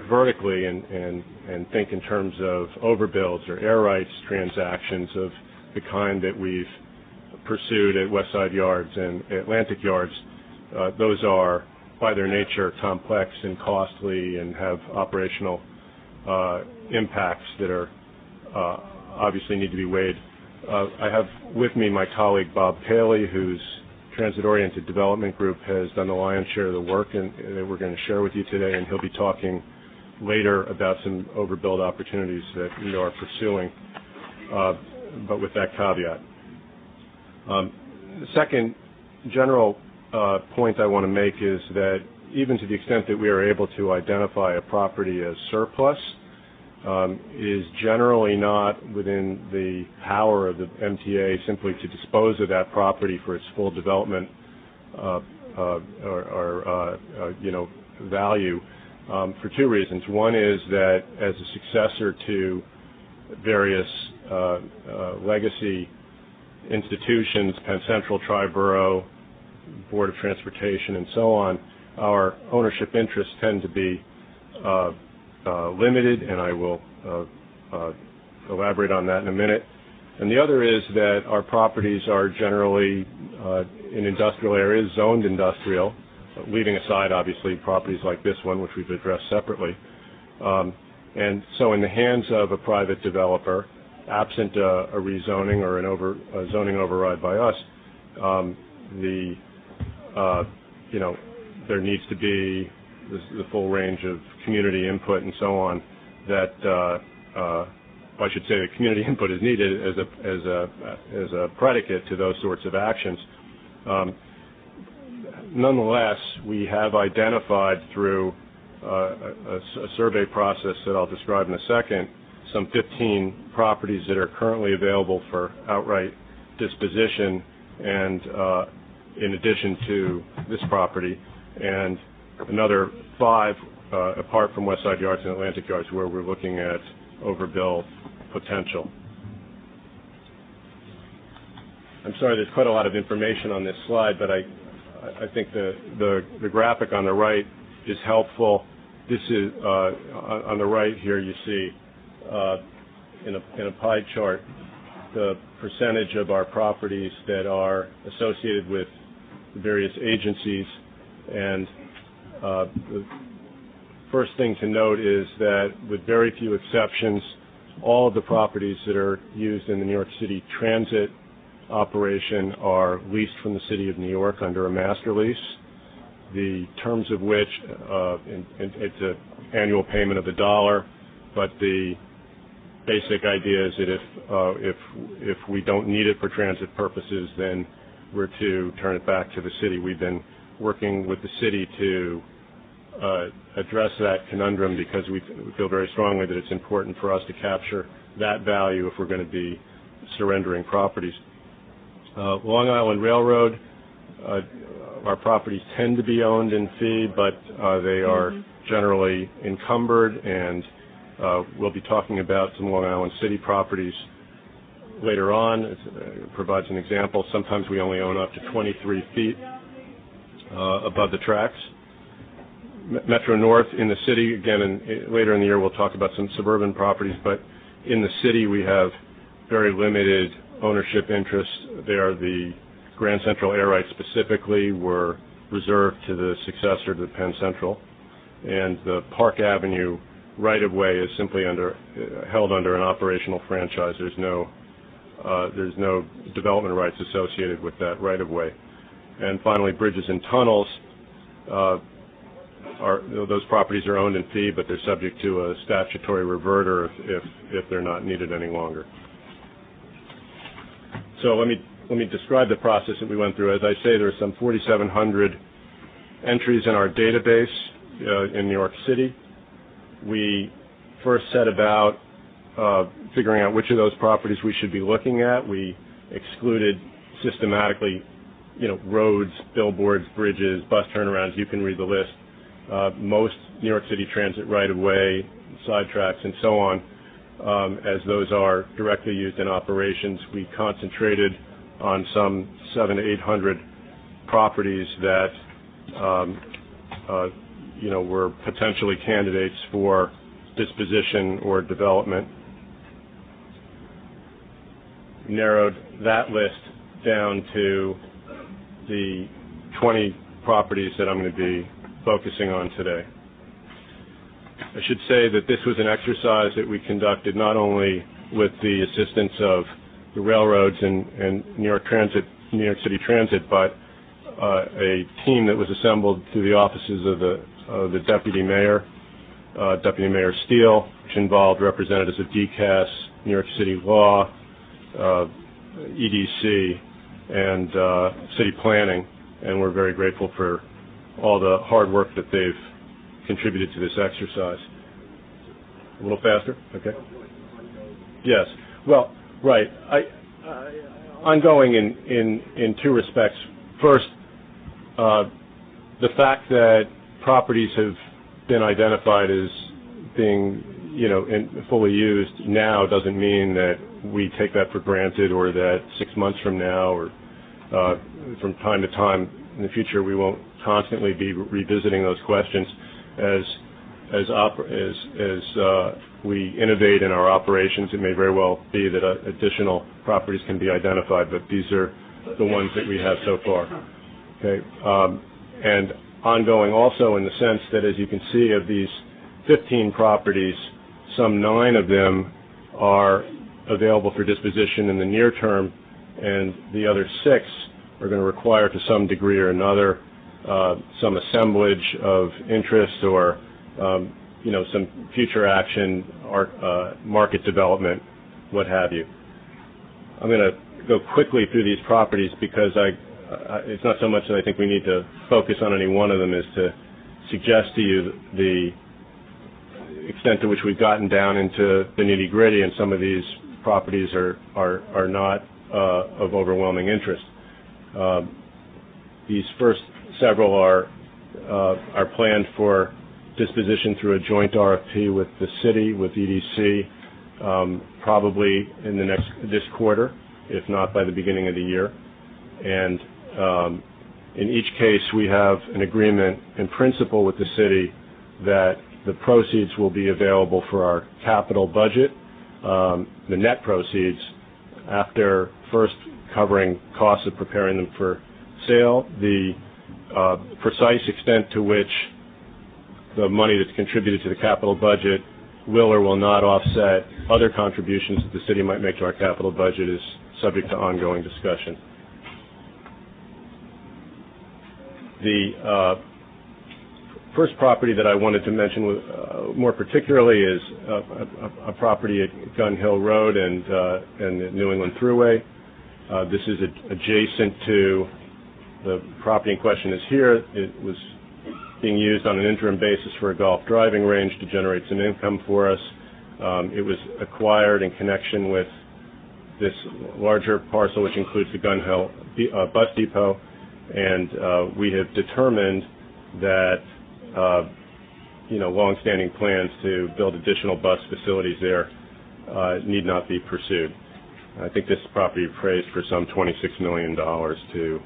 vertically and think in terms of overbuilds or air rights transactions of the kind that we've pursued at Westside Yards and Atlantic Yards, those are by their nature complex and costly and have operational impacts that are obviously need to be weighed. I have with me my colleague Bob Paley, whose transit-oriented development group has done the lion's share of the work and that we're going to share with you today, and he'll be talking later about some overbuild opportunities that we are pursuing, but with that caveat. The second general point I want to make is that even to the extent that we are able to identify a property as surplus, is generally not within the power of the MTA simply to dispose of that property for its full development value for two reasons. One is that as a successor to various legacy institutions, Penn Central, Triborough, Board of Transportation, and so on, our ownership interests tend to be limited, and I will elaborate on that in a minute. And the other is that our properties are generally in industrial areas, zoned industrial, leaving aside, obviously, properties like this one, which we've addressed separately. And so in the hands of a private developer, absent a rezoning or a zoning override by us, there needs to be the full range of community input and so on that I should say that community input is needed as a predicate to those sorts of actions. Nonetheless, we have identified through a survey process that I'll describe in a second some 15 properties that are currently available for outright disposition, and in addition to this property, and another 5 apart from Westside Yards and Atlantic Yards where we're looking at overbill potential. I'm sorry, there's quite a lot of information on this slide, but I think the graphic on the right is helpful. This is on the right here. You see in a pie chart the percentage of our properties that are associated with various agencies, and the first thing to note is that with very few exceptions, all of the properties that are used in the New York City Transit operation are leased from the City of New York under a master lease, the terms of which it's an annual payment of $1, but the basic idea is that if we don't need it for transit purposes, then we're to turn it back to the city. We've been working with the city to address that conundrum because we feel very strongly that it's important for us to capture that value if we're going to be surrendering properties. Long Island Railroad, our properties tend to be owned in fee, but they are generally encumbered, and we'll be talking about some Long Island City properties later on. It provides an example. Sometimes we only own up to 23 feet above the tracks. Metro North in the city, again, later in the year we'll talk about some suburban properties, but in the city we have very limited ownership interests. The Grand Central air rights specifically were reserved to the successor to the Penn Central, and the Park Avenue right-of-way is simply held under an operational franchise. There's no development rights associated with that right-of-way. And finally, bridges and tunnels. Those properties are owned in fee, but they're subject to a statutory reverter if they're not needed any longer. So let me describe the process that we went through. As I say, there are some 4,700 entries in our database in New York City. We first set about figuring out which of those properties we should be looking at. We excluded systematically, roads, billboards, bridges, bus turnarounds. You can read the list. Most New York City Transit right-of-way, sidetracks, and so on, as those are directly used in operations. We concentrated on some 700 to 800 properties that were potentially candidates for disposition or development. Narrowed that list down to the 20 properties that I'm going to be focusing on today. I should say that this was an exercise that we conducted not only with the assistance of the railroads and New York City Transit, but a team that was assembled through the offices of the Deputy Mayor Steele, which involved representatives of DCAS, New York City Law, EDC, and City Planning, and we're very grateful for all the hard work that they've contributed to this exercise. A little faster? Okay. Yes. Well, right. Ongoing in two respects. First, the fact that properties have been identified as being, fully used now doesn't mean that we take that for granted, or that 6 months from now or from time to time in the future we won't constantly be revisiting those questions. As we innovate in our operations, it may very well be that additional properties can be identified, but these are the ones that we have so far. Okay, and ongoing also in the sense that, as you can see, of these 15 properties, some 9 of them are available for disposition in the near term, and the other 6 are going to require, to some degree or another, some assemblage of interest or some future action, or market development, what have you. I'm going to go quickly through these properties because it's not so much that I think we need to focus on any one of them as to suggest to you the extent to which we've gotten down into the nitty-gritty, and some of these properties are not of overwhelming interest. These first several are planned for disposition through a joint RFP with the city, with EDC, probably in this quarter, if not by the beginning of the year. And in each case, we have an agreement in principle with the city that the proceeds will be available for our capital budget. The net proceeds, after first covering costs of preparing them for sale, the precise extent to which the money that's contributed to the capital budget will or will not offset other contributions that the city might make to our capital budget is subject to ongoing discussion. The first property that I wanted to mention more particularly is a property at Gun Hill Road and the New England Thruway. This is adjacent to the property in question is here. It was being used on an interim basis for a golf driving range to generate some income for us. It was acquired in connection with this larger parcel, which includes the Gun Hill bus depot, and we have determined that long-standing plans to build additional bus facilities there need not be pursued. I think this property appraised for some $26 million. To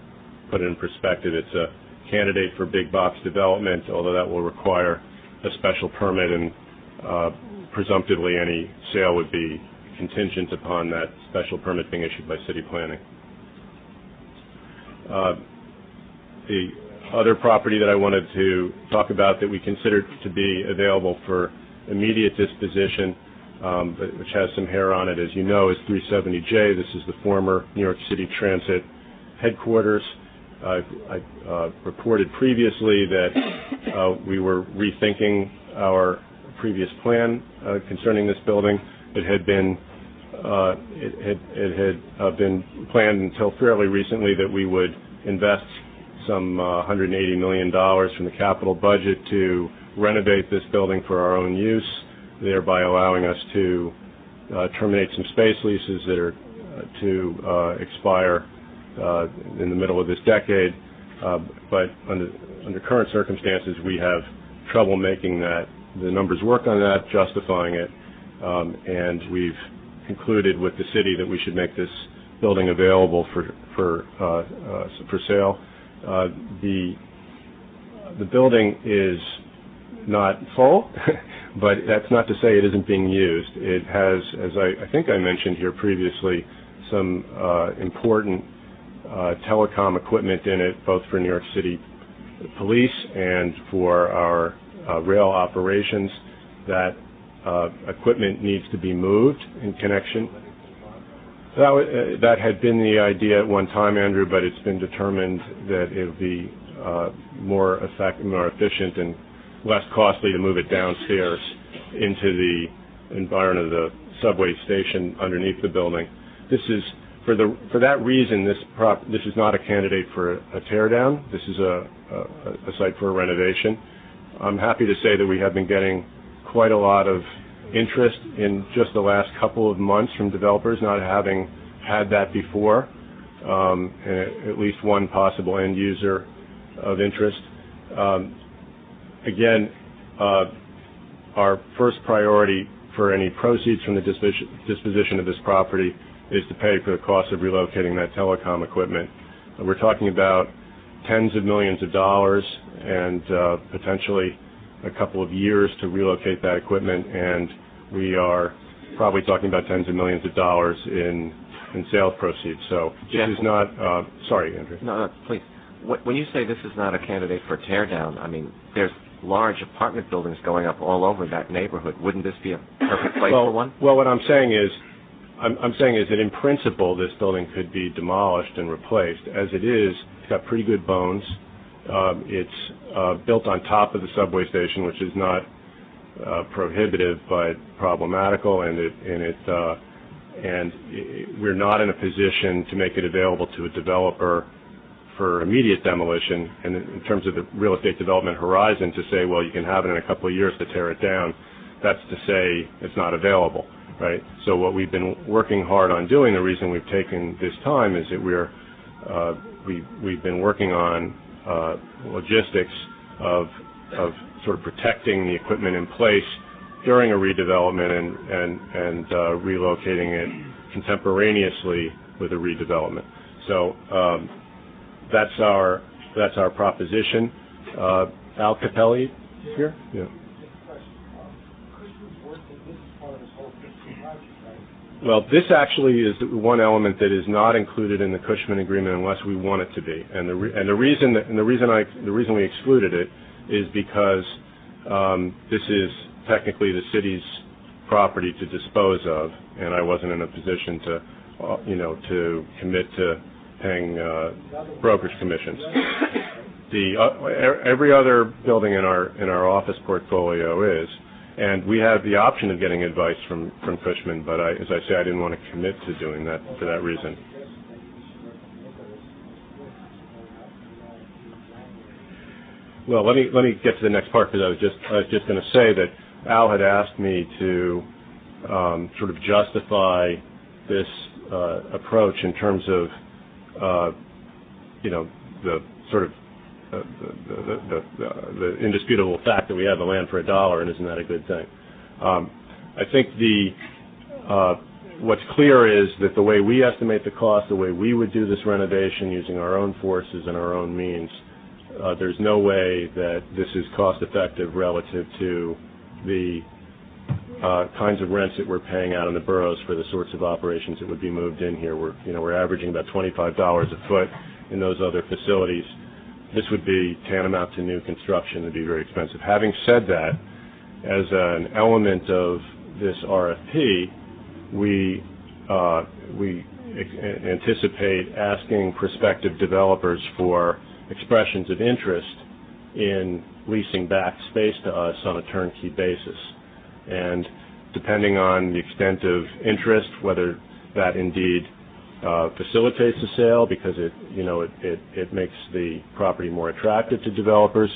put it in perspective, it's a candidate for big box development, although that will require a special permit, and presumptively any sale would be contingent upon that special permit being issued by city planning. The other property that I wanted to talk about that we considered to be available for immediate disposition, which has some hair on it, as you know, is 370J. This is the former New York City Transit headquarters. I reported previously that we were rethinking our previous plan concerning this building. It had been planned until fairly recently that we would invest some $180 million from the capital budget to renovate this building for our own use, thereby allowing us to terminate some space leases that are to expire in the middle of this decade. But under current circumstances, we have trouble making the numbers work on that, justifying it, and we've concluded with the city that we should make this building available for sale. The building is not full, but that's not to say it isn't being used. It has, as I think I mentioned here previously, some important telecom equipment in it, both for New York City Police and for our rail operations. That equipment needs to be moved in connection. That had been the idea at one time, Andrew, but it's been determined that it would be more effective, more efficient, and less costly to move it downstairs into the environment of the subway station underneath the building. This is for that reason. This is not a candidate for a tear down. This is a site for a renovation. I'm happy to say that we have been getting quite a lot of interest in just the last couple of months from developers, not having had that before, and at least one possible end user of interest. Again, our first priority for any proceeds from the disposition of this property is to pay for the cost of relocating that telecom equipment. We're talking about tens of millions of dollars and potentially a couple of years to relocate that equipment, and we are probably talking about tens of millions of dollars in sales proceeds. So this is not, sorry, Andrew. No, please. When you say this is not a candidate for tear down, I mean, there's large apartment buildings going up all over that neighborhood. Wouldn't this be a perfect place for one? Well, what I'm saying is that in principle, this building could be demolished and replaced. As it is, it's got pretty good bones. It's built on top of the subway station, which is not prohibitive but problematical, and we're not in a position to make it available to a developer for immediate demolition. And in terms of the real estate development horizon, to say, well, you can have it in a couple of years to tear it down, that's to say it's not available, right? So what we've been working hard on doing, the reason we've taken this time, is that we've been working on logistics of sort of protecting the equipment in place during a redevelopment and relocating it contemporaneously with a redevelopment. So that's our proposition. Al Capelli here? Yeah. Well, this actually is one element that is not included in the Cushman agreement unless we want it to be, and the reason we excluded it is because this is technically the city's property to dispose of, and I wasn't in a position to commit to paying brokerage commissions. Every other building in our office portfolio is. And we have the option of getting advice from Cushman, but as I say, I didn't want to commit to doing that for that reason. Well, let me get to the next part, because I was just going to say that Al had asked me to sort of justify this approach in terms of the sort of the indisputable fact that we have the land for $1, and isn't that a good thing? I think what's clear is that the way we estimate the cost, the way we would do this renovation using our own forces and our own means, there's no way that this is cost effective relative to the kinds of rents that we're paying out in the boroughs for the sorts of operations that would be moved in here. We're averaging about $25 a foot in those other facilities. This would be tantamount to new construction. It'd be very expensive. Having said that, as an element of this RFP, we anticipate asking prospective developers for expressions of interest in leasing back space to us on a turnkey basis. And depending on the extent of interest, whether that indeed facilitates the sale because it makes the property more attractive to developers,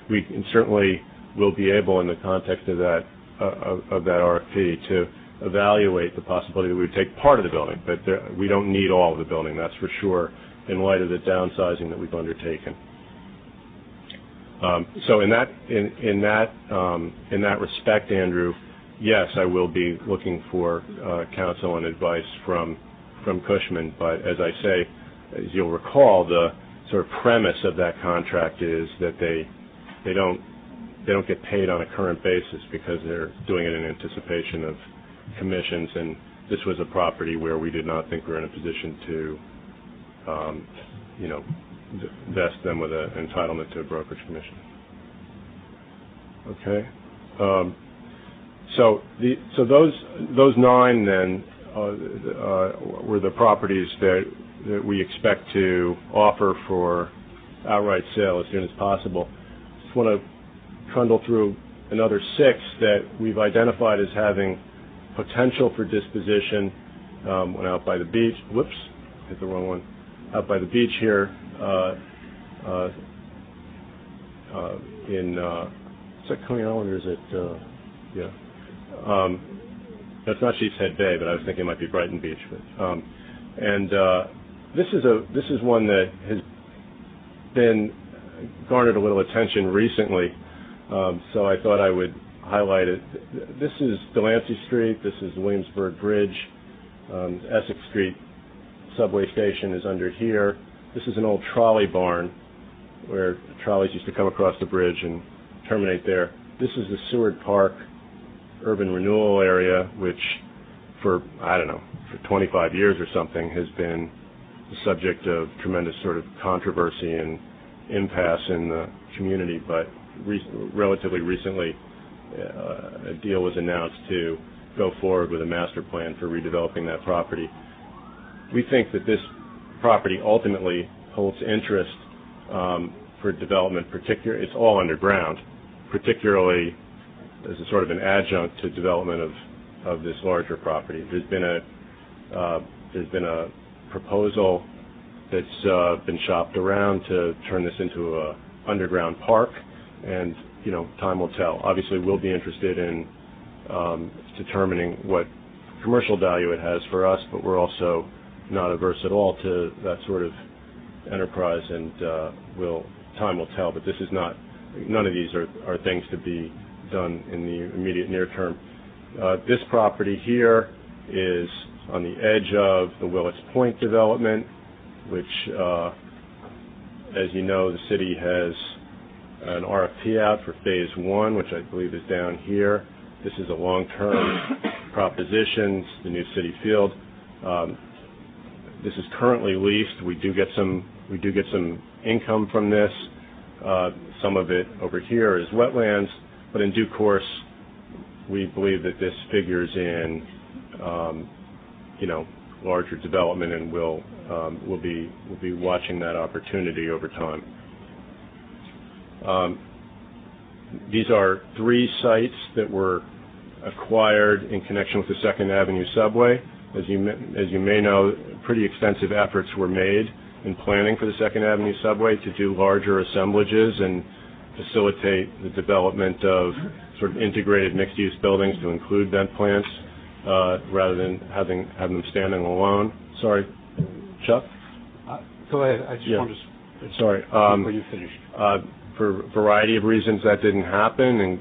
we certainly will be able, in the context of that RFP, to evaluate the possibility that we would take part of the building, but we don't need all of the building, that's for sure, in light of the downsizing that we've undertaken. So in that respect, Andrew, yes, I will be looking for counsel and advice from Cushman. But as I say, as you'll recall, the sort of premise of that contract is that they don't get paid on a current basis because they're doing it in anticipation of commissions. And this was a property where we did not think we were in a position to, vest them with an entitlement to a brokerage commission. Okay. So those 9 then were the properties that we expect to offer for outright sale as soon as possible. Just want to trundle through another 6 that we've identified as having potential for disposition. One out by the beach. Whoops, hit the wrong one. Out by the beach here in is that Coney Island or is it? Yeah. That's not Sheepshead Bay, but I was thinking it might be Brighton Beach. But, this is one that has been garnered a little attention recently, so I thought I would highlight it. This is Delancey Street. This is the Williamsburg Bridge. Essex Street subway station is under here. This is an old trolley barn where trolleys used to come across the bridge and terminate there. This is the Seward Park urban renewal area, which for 25 years or something has been the subject of tremendous sort of controversy and impasse in the community. But relatively recently, a deal was announced to go forward with a master plan for redeveloping that property. We think that this property ultimately holds interest for development. It's all underground, particularly as a sort of an adjunct to development of this larger property. There's been a proposal that's been shopped around to turn this into a underground park, and time will tell. Obviously, we'll be interested in determining what commercial value it has for us, but we're also not averse at all to that sort of enterprise, and time will tell. But this is not. None of these are things to be done in the immediate near term. This property here is on the edge of the Willets Point development, which, as you know, the city has an RFP out for phase 1, which I believe is down here. This is a long-term proposition, the new city field. This is currently leased. We do get some income from this. Some of it over here is wetlands, but in due course, we believe that this figures in, larger development, and we'll be watching that opportunity over time. These are 3 sites that were acquired in connection with the 2nd Avenue subway. As you may know, pretty extensive efforts were made in planning for the 2nd Avenue subway to do larger assemblages and facilitate the development of sort of integrated mixed-use buildings to include vent plants rather than having them standing alone. Sorry, Chuck? Go ahead. I just wanted to... Sorry. Before you finish. For a variety of reasons, that didn't happen, and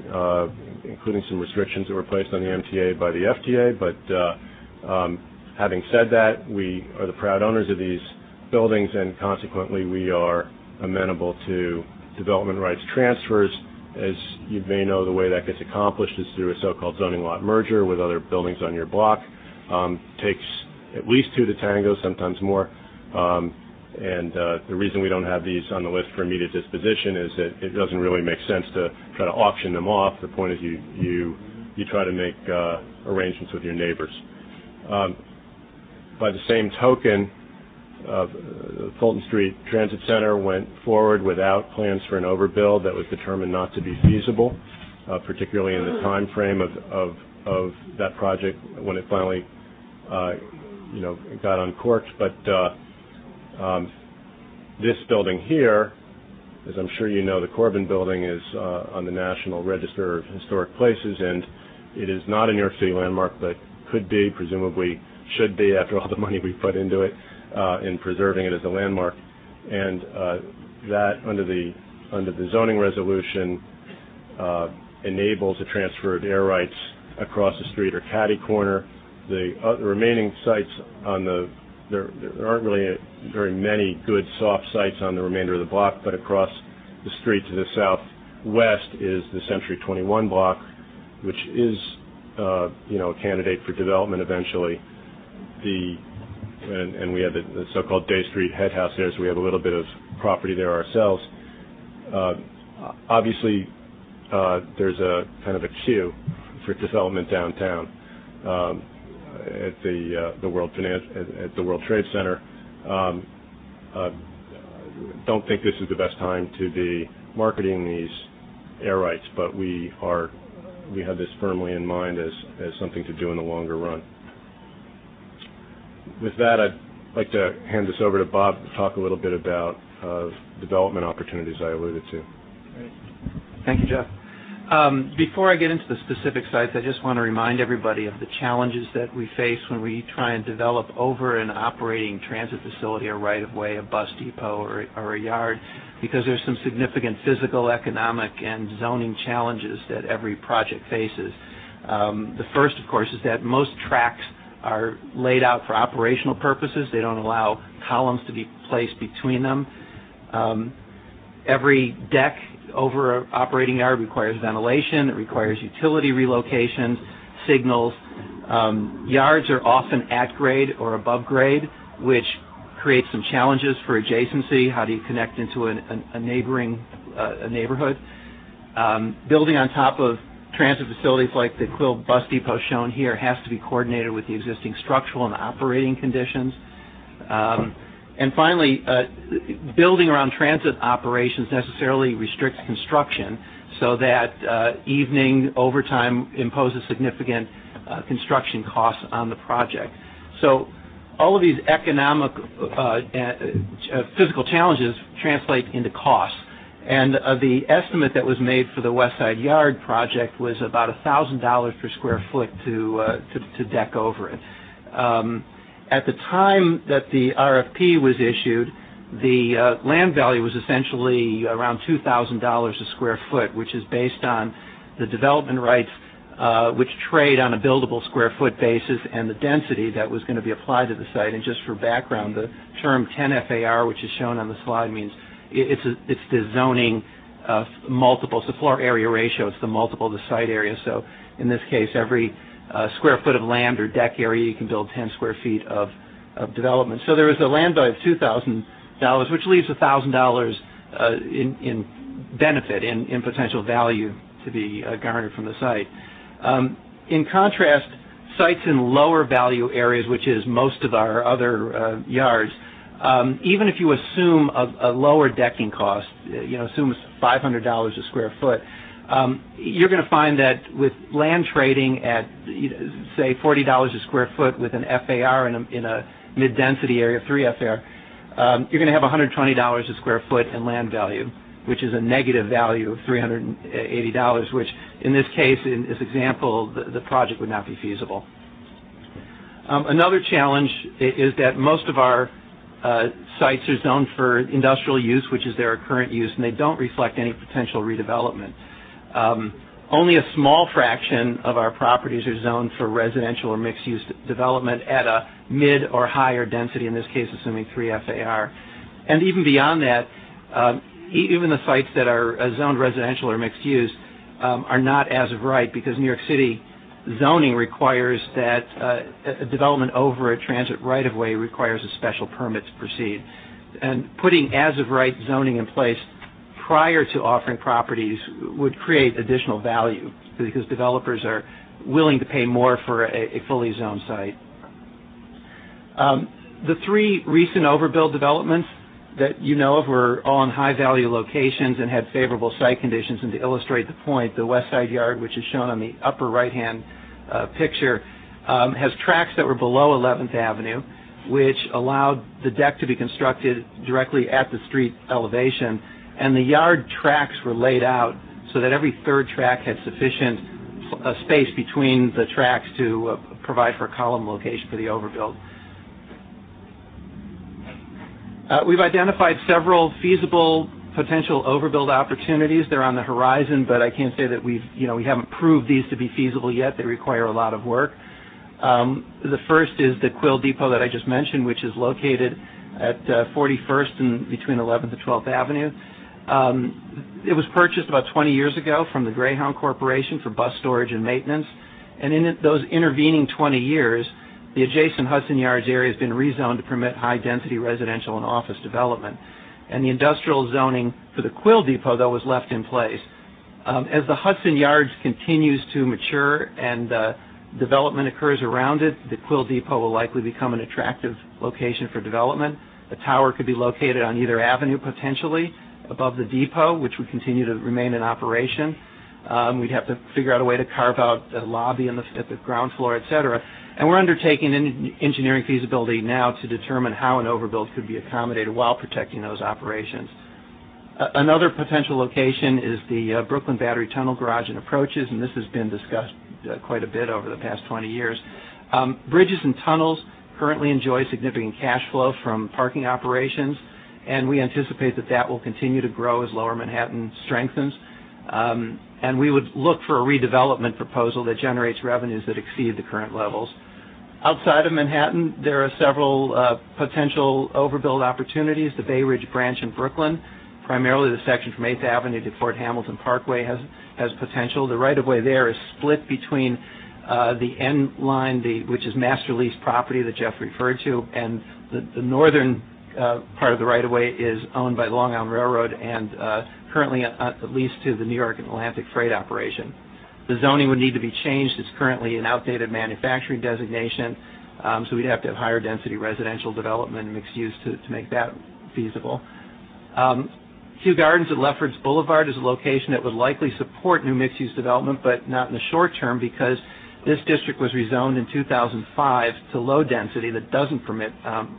including some restrictions that were placed on the MTA by the FTA. But having said that, we are the proud owners of these buildings, and consequently, we are amenable to development rights transfers. As you may know, the way that gets accomplished is through a so-called zoning lot merger with other buildings on your block. Takes at least 2 to tango, sometimes more. And the reason we don't have these on the list for immediate disposition is that it doesn't really make sense to try to auction them off. The point is you try to make arrangements with your neighbors. By the same token, the Fulton Street Transit Center went forward without plans for an overbuild that was determined not to be feasible, particularly in the time frame of that project when it finally got uncorked. But this building here, as I'm sure you know, the Corbin Building is on the National Register of Historic Places, and it is not a New York City landmark, but could be, presumably should be, after all the money we put into it in preserving it as a landmark. And that, under the zoning resolution, enables a transfer of air rights across the street or catty corner. The remaining sites on there aren't really very many good soft sites on the remainder of the block, but across the street to the southwest is the Century 21 block, which is a candidate for development eventually. And we have the so-called Day Street head house there, so we have a little bit of property there ourselves. Obviously, there's a kind of a queue for development downtown at the World Trade Center. Don't think this is the best time to be marketing these air rights, but we have this firmly in mind as something to do in the longer run. With that, I'd like to hand this over to Bob to talk a little bit about development opportunities I alluded to. Great. Thank you, Jeff. Before I get into the specific sites, I just want to remind everybody of the challenges that we face when we try and develop over an operating transit facility, a right-of-way, a bus depot, or a yard, because there's some significant physical, economic, and zoning challenges that every project faces. The first, of course, is that most tracks are laid out for operational purposes. They don't allow columns to be placed between them. Every deck over an operating yard requires ventilation. It requires utility relocations, signals. Yards are often at grade or above grade, which creates some challenges for adjacency. How do you connect into a neighboring neighborhood? Building on top of transit facilities like the Quill Bus Depot shown here has to be coordinated with the existing structural and operating conditions. And finally, building around transit operations necessarily restricts construction so that evening overtime imposes significant construction costs on the project. So all of these economic physical challenges translate into costs. And the estimate that was made for the West Side Yard project was about $1,000 per square foot to deck over it. At the time that the RFP was issued, the land value was essentially around $2,000 a square foot, which is based on the development rights, which trade on a buildable square foot basis, and the density that was going to be applied to the site. And just for background, the term 10 FAR, which is shown on the slide, means it's the zoning multiple. It's the floor area ratio. It's the multiple of the site area. So in this case, every square foot of land or deck area, you can build 10 square feet of development. So there was a land value of $2,000, which leaves $1,000 in benefit, in potential value to be garnered from the site. In contrast, sites in lower value areas, which is most of our other yards, even if you assume a lower decking cost, assume $500 a square foot, you're going to find that with land trading at, say, $40 a square foot with an FAR in a mid-density area, 3 FAR, you're going to have $120 a square foot in land value, which is a negative value of $380, which in this case, in this example, the project would not be feasible. Another challenge is that most of our sites are zoned for industrial use, which is their current use, and they don't reflect any potential redevelopment. Only a small fraction of our properties are zoned for residential or mixed-use development at a mid or higher density, in this case assuming 3 FAR. And even beyond that, even the sites that are zoned residential or mixed-use are not as of right, because New York City zoning requires that a development over a transit right-of-way requires a special permit to proceed. And putting as-of-right zoning in place prior to offering properties would create additional value because developers are willing to pay more for a fully zoned site. The three recent overbuild developments that you know of were all in high-value locations and had favorable site conditions. And to illustrate the point, the West Side Yard, which is shown on the upper right-hand picture, has tracks that were below 11th Avenue, which allowed the deck to be constructed directly at the street elevation. And the yard tracks were laid out so that every third track had sufficient space between the tracks to provide for a column location for the overbuild. We've identified several feasible potential overbuild opportunities. They're on the horizon, but I can't say that we haven't proved these to be feasible yet. They require a lot of work. The first is the Quill Depot that I just mentioned, which is located at 41st and between 11th and 12th Avenue. It was purchased about 20 years ago from the Greyhound Corporation for bus storage and maintenance. And in those intervening 20 years, the adjacent Hudson Yards area has been rezoned to permit high-density residential and office development. And the industrial zoning for the Quill Depot, though, was left in place. As the Hudson Yards continues to mature and development occurs around it, the Quill Depot will likely become an attractive location for development. A tower could be located on either avenue, potentially, above the depot, which would continue to remain in operation. We'd have to figure out a way to carve out a lobby at the ground floor, et cetera. And we're undertaking engineering feasibility now to determine how an overbuild could be accommodated while protecting those operations. Another potential location is the Brooklyn Battery Tunnel Garage and approaches, and this has been discussed quite a bit over the past 20 years. Bridges and tunnels currently enjoy significant cash flow from parking operations, and we anticipate that that will continue to grow as Lower Manhattan strengthens. And we would look for a redevelopment proposal that generates revenues that exceed the current levels. Outside of Manhattan, there are several potential overbuild opportunities. The Bay Ridge branch in Brooklyn, primarily the section from 8th Avenue to Fort Hamilton Parkway, has potential. The right-of-way there is split between the end line, which is master lease property that Jeff referred to, and the northern part of the right-of-way is owned by the Long Island Railroad and currently leased to the New York and Atlantic Freight operation. The zoning would need to be changed. It's currently an outdated manufacturing designation, so we'd have to have higher density residential development and mixed use to make that feasible. Kew Gardens at Lefferts Boulevard is a location that would likely support new mixed-use development, but not in the short term because this district was rezoned in 2005 to low density that doesn't permit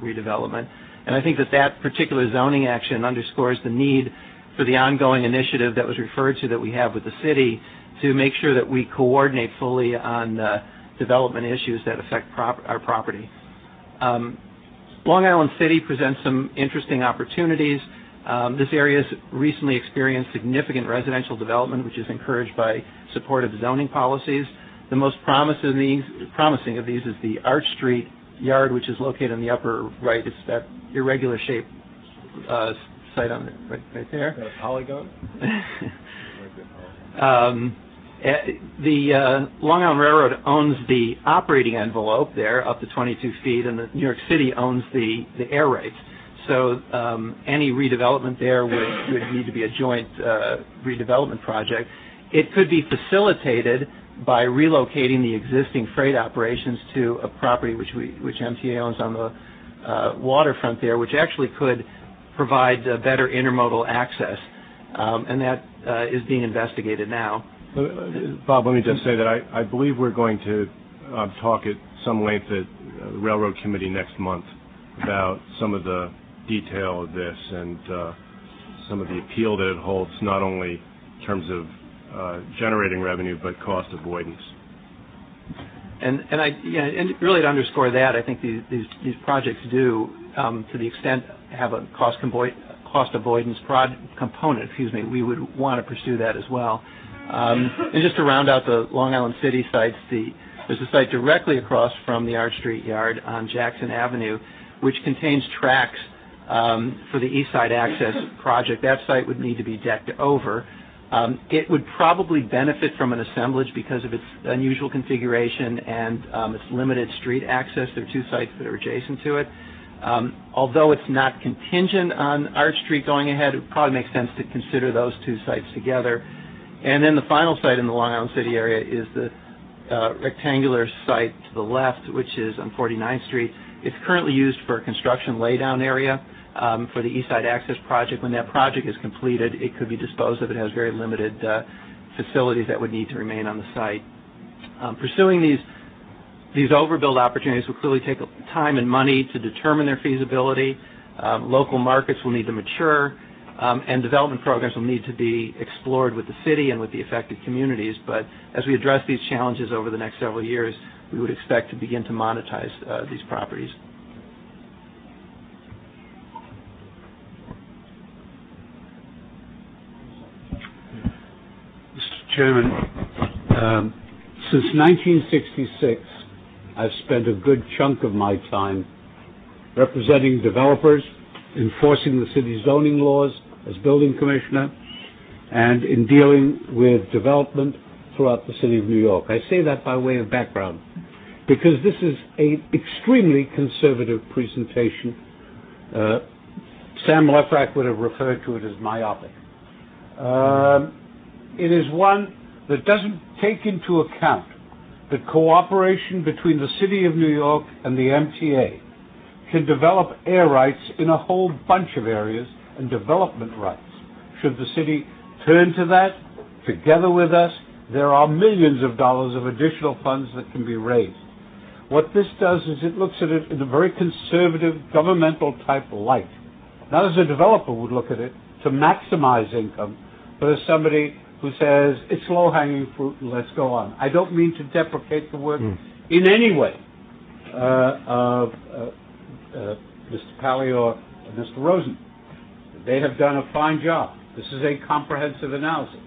redevelopment. And I think that particular zoning action underscores the need for the ongoing initiative that was referred to that we have with the city to make sure that we coordinate fully on development issues that affect our property. Long Island City presents some interesting opportunities. This area has recently experienced significant residential development, which is encouraged by supportive zoning policies. The most promising of these is the Arch Street Yard, which is located in the upper right. It's that irregular shaped site on it, right there. Is that a polygon? The Long Island Railroad owns the operating envelope there up to 22 feet, and the New York City owns the air rights. So any redevelopment there would need to be a joint redevelopment project. It could be facilitated by relocating the existing freight operations to a property which MTA owns on the waterfront there, which actually could provide better intermodal access, and that is being investigated now. Bob, let me just say that I believe we're going to talk at some length at the Railroad Committee next month about some of the detail of this and some of the appeal that it holds, not only in terms of generating revenue, but cost avoidance. And really to underscore that, I think these projects do, to the extent have a cost avoidance component. We would want to pursue that as well. And just to round out the Long Island City sites, there's a site directly across from the Arch Street Yard on Jackson Avenue, which contains tracks for the East Side Access project. That site would need to be decked over. It would probably benefit from an assemblage because of its unusual configuration and its limited street access. There are two sites that are adjacent to it. Although it's not contingent on Arch Street going ahead, it would probably make sense to consider those two sites together. And then the final site in the Long Island City area is the rectangular site to the left, which is on 49th Street. It's currently used for a construction laydown area for the East Side Access Project. When that project is completed, it could be disposed of. It has very limited facilities that would need to remain on the site. Pursuing these overbuild opportunities will clearly take time and money to determine their feasibility. Local markets will need to mature, and development programs will need to be explored with the city and with the affected communities. But as we address these challenges over the next several years, we would expect to begin to monetize these properties. Mr. Chairman, since 1966, I've spent a good chunk of my time representing developers, enforcing the city's zoning laws as building commissioner, and in dealing with development throughout the city of New York. I say that by way of background because this is an extremely conservative presentation. Sam Lefrak would have referred to it as myopic. It is one that doesn't take into account the cooperation between the City of New York and the MTA can develop air rights in a whole bunch of areas and development rights. Should the city turn to that, together with us, there are millions of dollars of additional funds that can be raised. What this does is it looks at it in a very conservative, governmental type light. Not as a developer would look at it to maximize income, but as somebody who says, it's low-hanging fruit and let's go on. I don't mean to deprecate the work in any way of Mr. Palior and Mr. Rosen. They have done a fine job. This is a comprehensive analysis.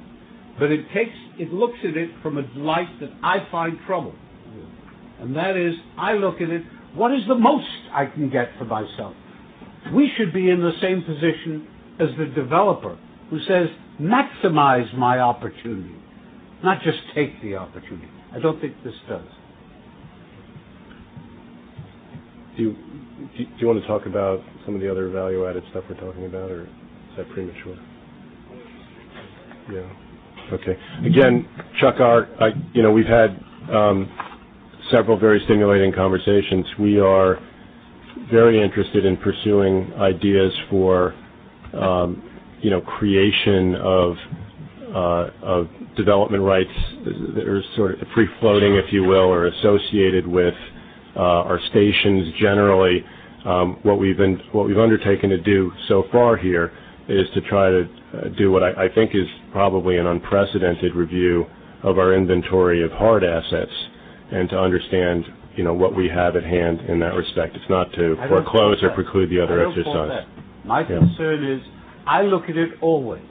But it looks at it from a light that I find trouble. And that is, I look at it, what is the most I can get for myself? We should be in the same position as the developer who says, maximize my opportunity, not just take the opportunity. I don't think this does. Do you want to talk about some of the other value-added stuff we're talking about, or is that premature? Yeah. Okay. Again, Chuck, we've had several very stimulating conversations. We are very interested in pursuing ideas for creation of development rights that are sort of free-floating, if you will, or associated with our stations generally. What we've undertaken to do so far here is to try to do what I think is probably an unprecedented review of our inventory of hard assets, and to understand what we have at hand in that respect. It's not to foreclose or preclude the other exercise. My concern is, I look at it always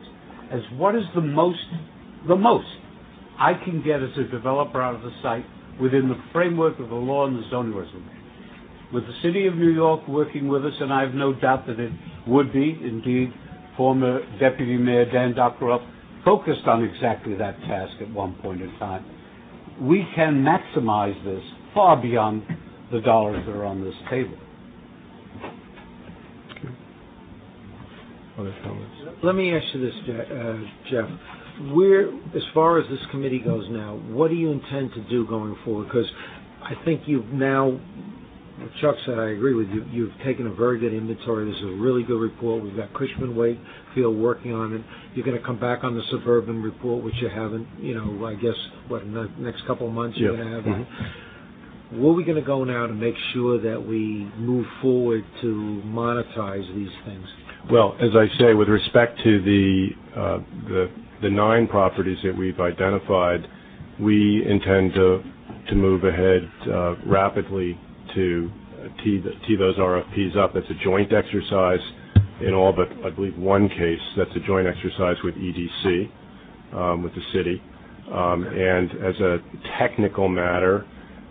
as what is the most I can get as a developer out of the site within the framework of the law and the zoning resolution. With the City of New York working with us, and I have no doubt that it would be, indeed, former Deputy Mayor Dan Doctorow focused on exactly that task at one point in time. We can maximize this far beyond the dollars that are on this table. Other comments? Let me ask you this, Jeff. As far as this committee goes now, what do you intend to do going forward? Because I think you've now, what Chuck said, I agree with you, you've taken a very good inventory. This is a really good report. We've got Cushman Wakefield working on it. You're going to come back on the suburban report, which you haven't, I guess, in the next couple of months you're going to have that. Where are we going to go now to make sure that we move forward to monetize these things? Well, as I say, with respect to the 9 properties that we've identified, we intend to move ahead rapidly to tee those RFPs up. It's a joint exercise in all but, I believe, one case. That's a joint exercise with EDC, with the city. And as a technical matter,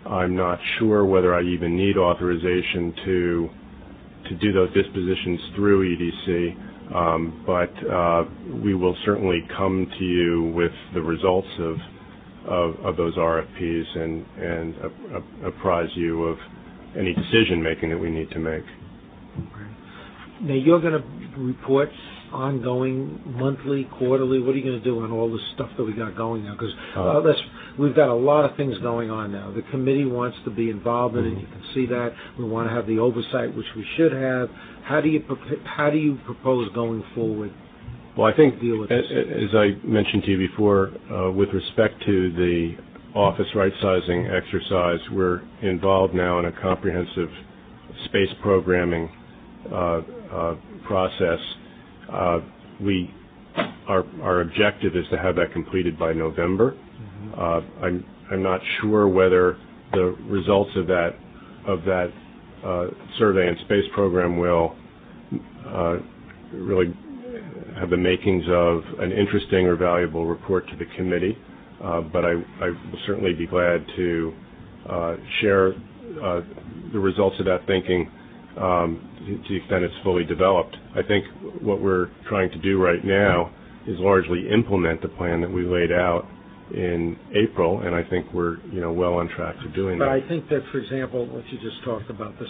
I'm not sure whether I even need authorization to do those dispositions through EDC, but we will certainly come to you with the results of those RFPs and apprise you of any decision making that we need to make. Now, you're going to report ongoing, monthly, quarterly. What are you going to do on all the stuff that we got going now? Because we've got a lot of things going on now. The committee wants to be involved in it. You can see that. We want to have the oversight, which we should have. How do you propose going forward? Well, I think, deal with this? as I mentioned to you before, with respect to the office right-sizing exercise, we're involved now in a comprehensive space programming process. Our objective is to have that completed by November. I'm not sure whether the results of that survey and space program will really have the makings of an interesting or valuable report to the committee, but I will certainly be glad to share the results of that thinking to the extent it's fully developed. I think what we're trying to do right now is largely implement the plan that we laid out in April, and I think we're well on track to doing that. But I think that, for example, what you just talked about, the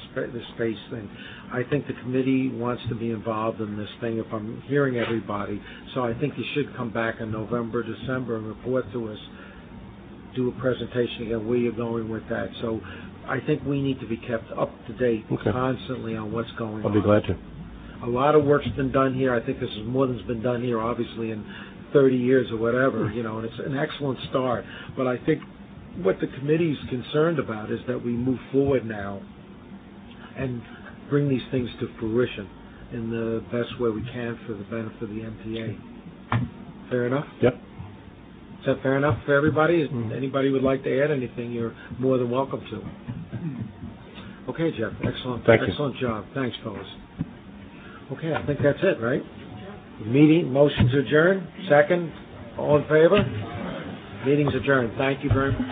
space thing, I think the committee wants to be involved in this thing, if I'm hearing everybody. So I think you should come back in November, December, and report to us, do a presentation again, where you're going with that. So I think we need to be kept up to date constantly on what's going on. I'll be glad to. A lot of work's been done here. I think this is more than's been done here, obviously, in 30 years or whatever, and it's an excellent start. But I think what the committee's concerned about is that we move forward now and bring these things to fruition in the best way we can for the benefit of the MTA. Fair enough? Yep. Is that fair enough for everybody? If anybody would like to add anything, you're more than welcome to. Okay, Jeff. Excellent. Thank you. Excellent job. Thanks, fellas. Okay, I think that's it, right? Motion's adjourned. Second. All in favor? Meeting's adjourned. Thank you very much.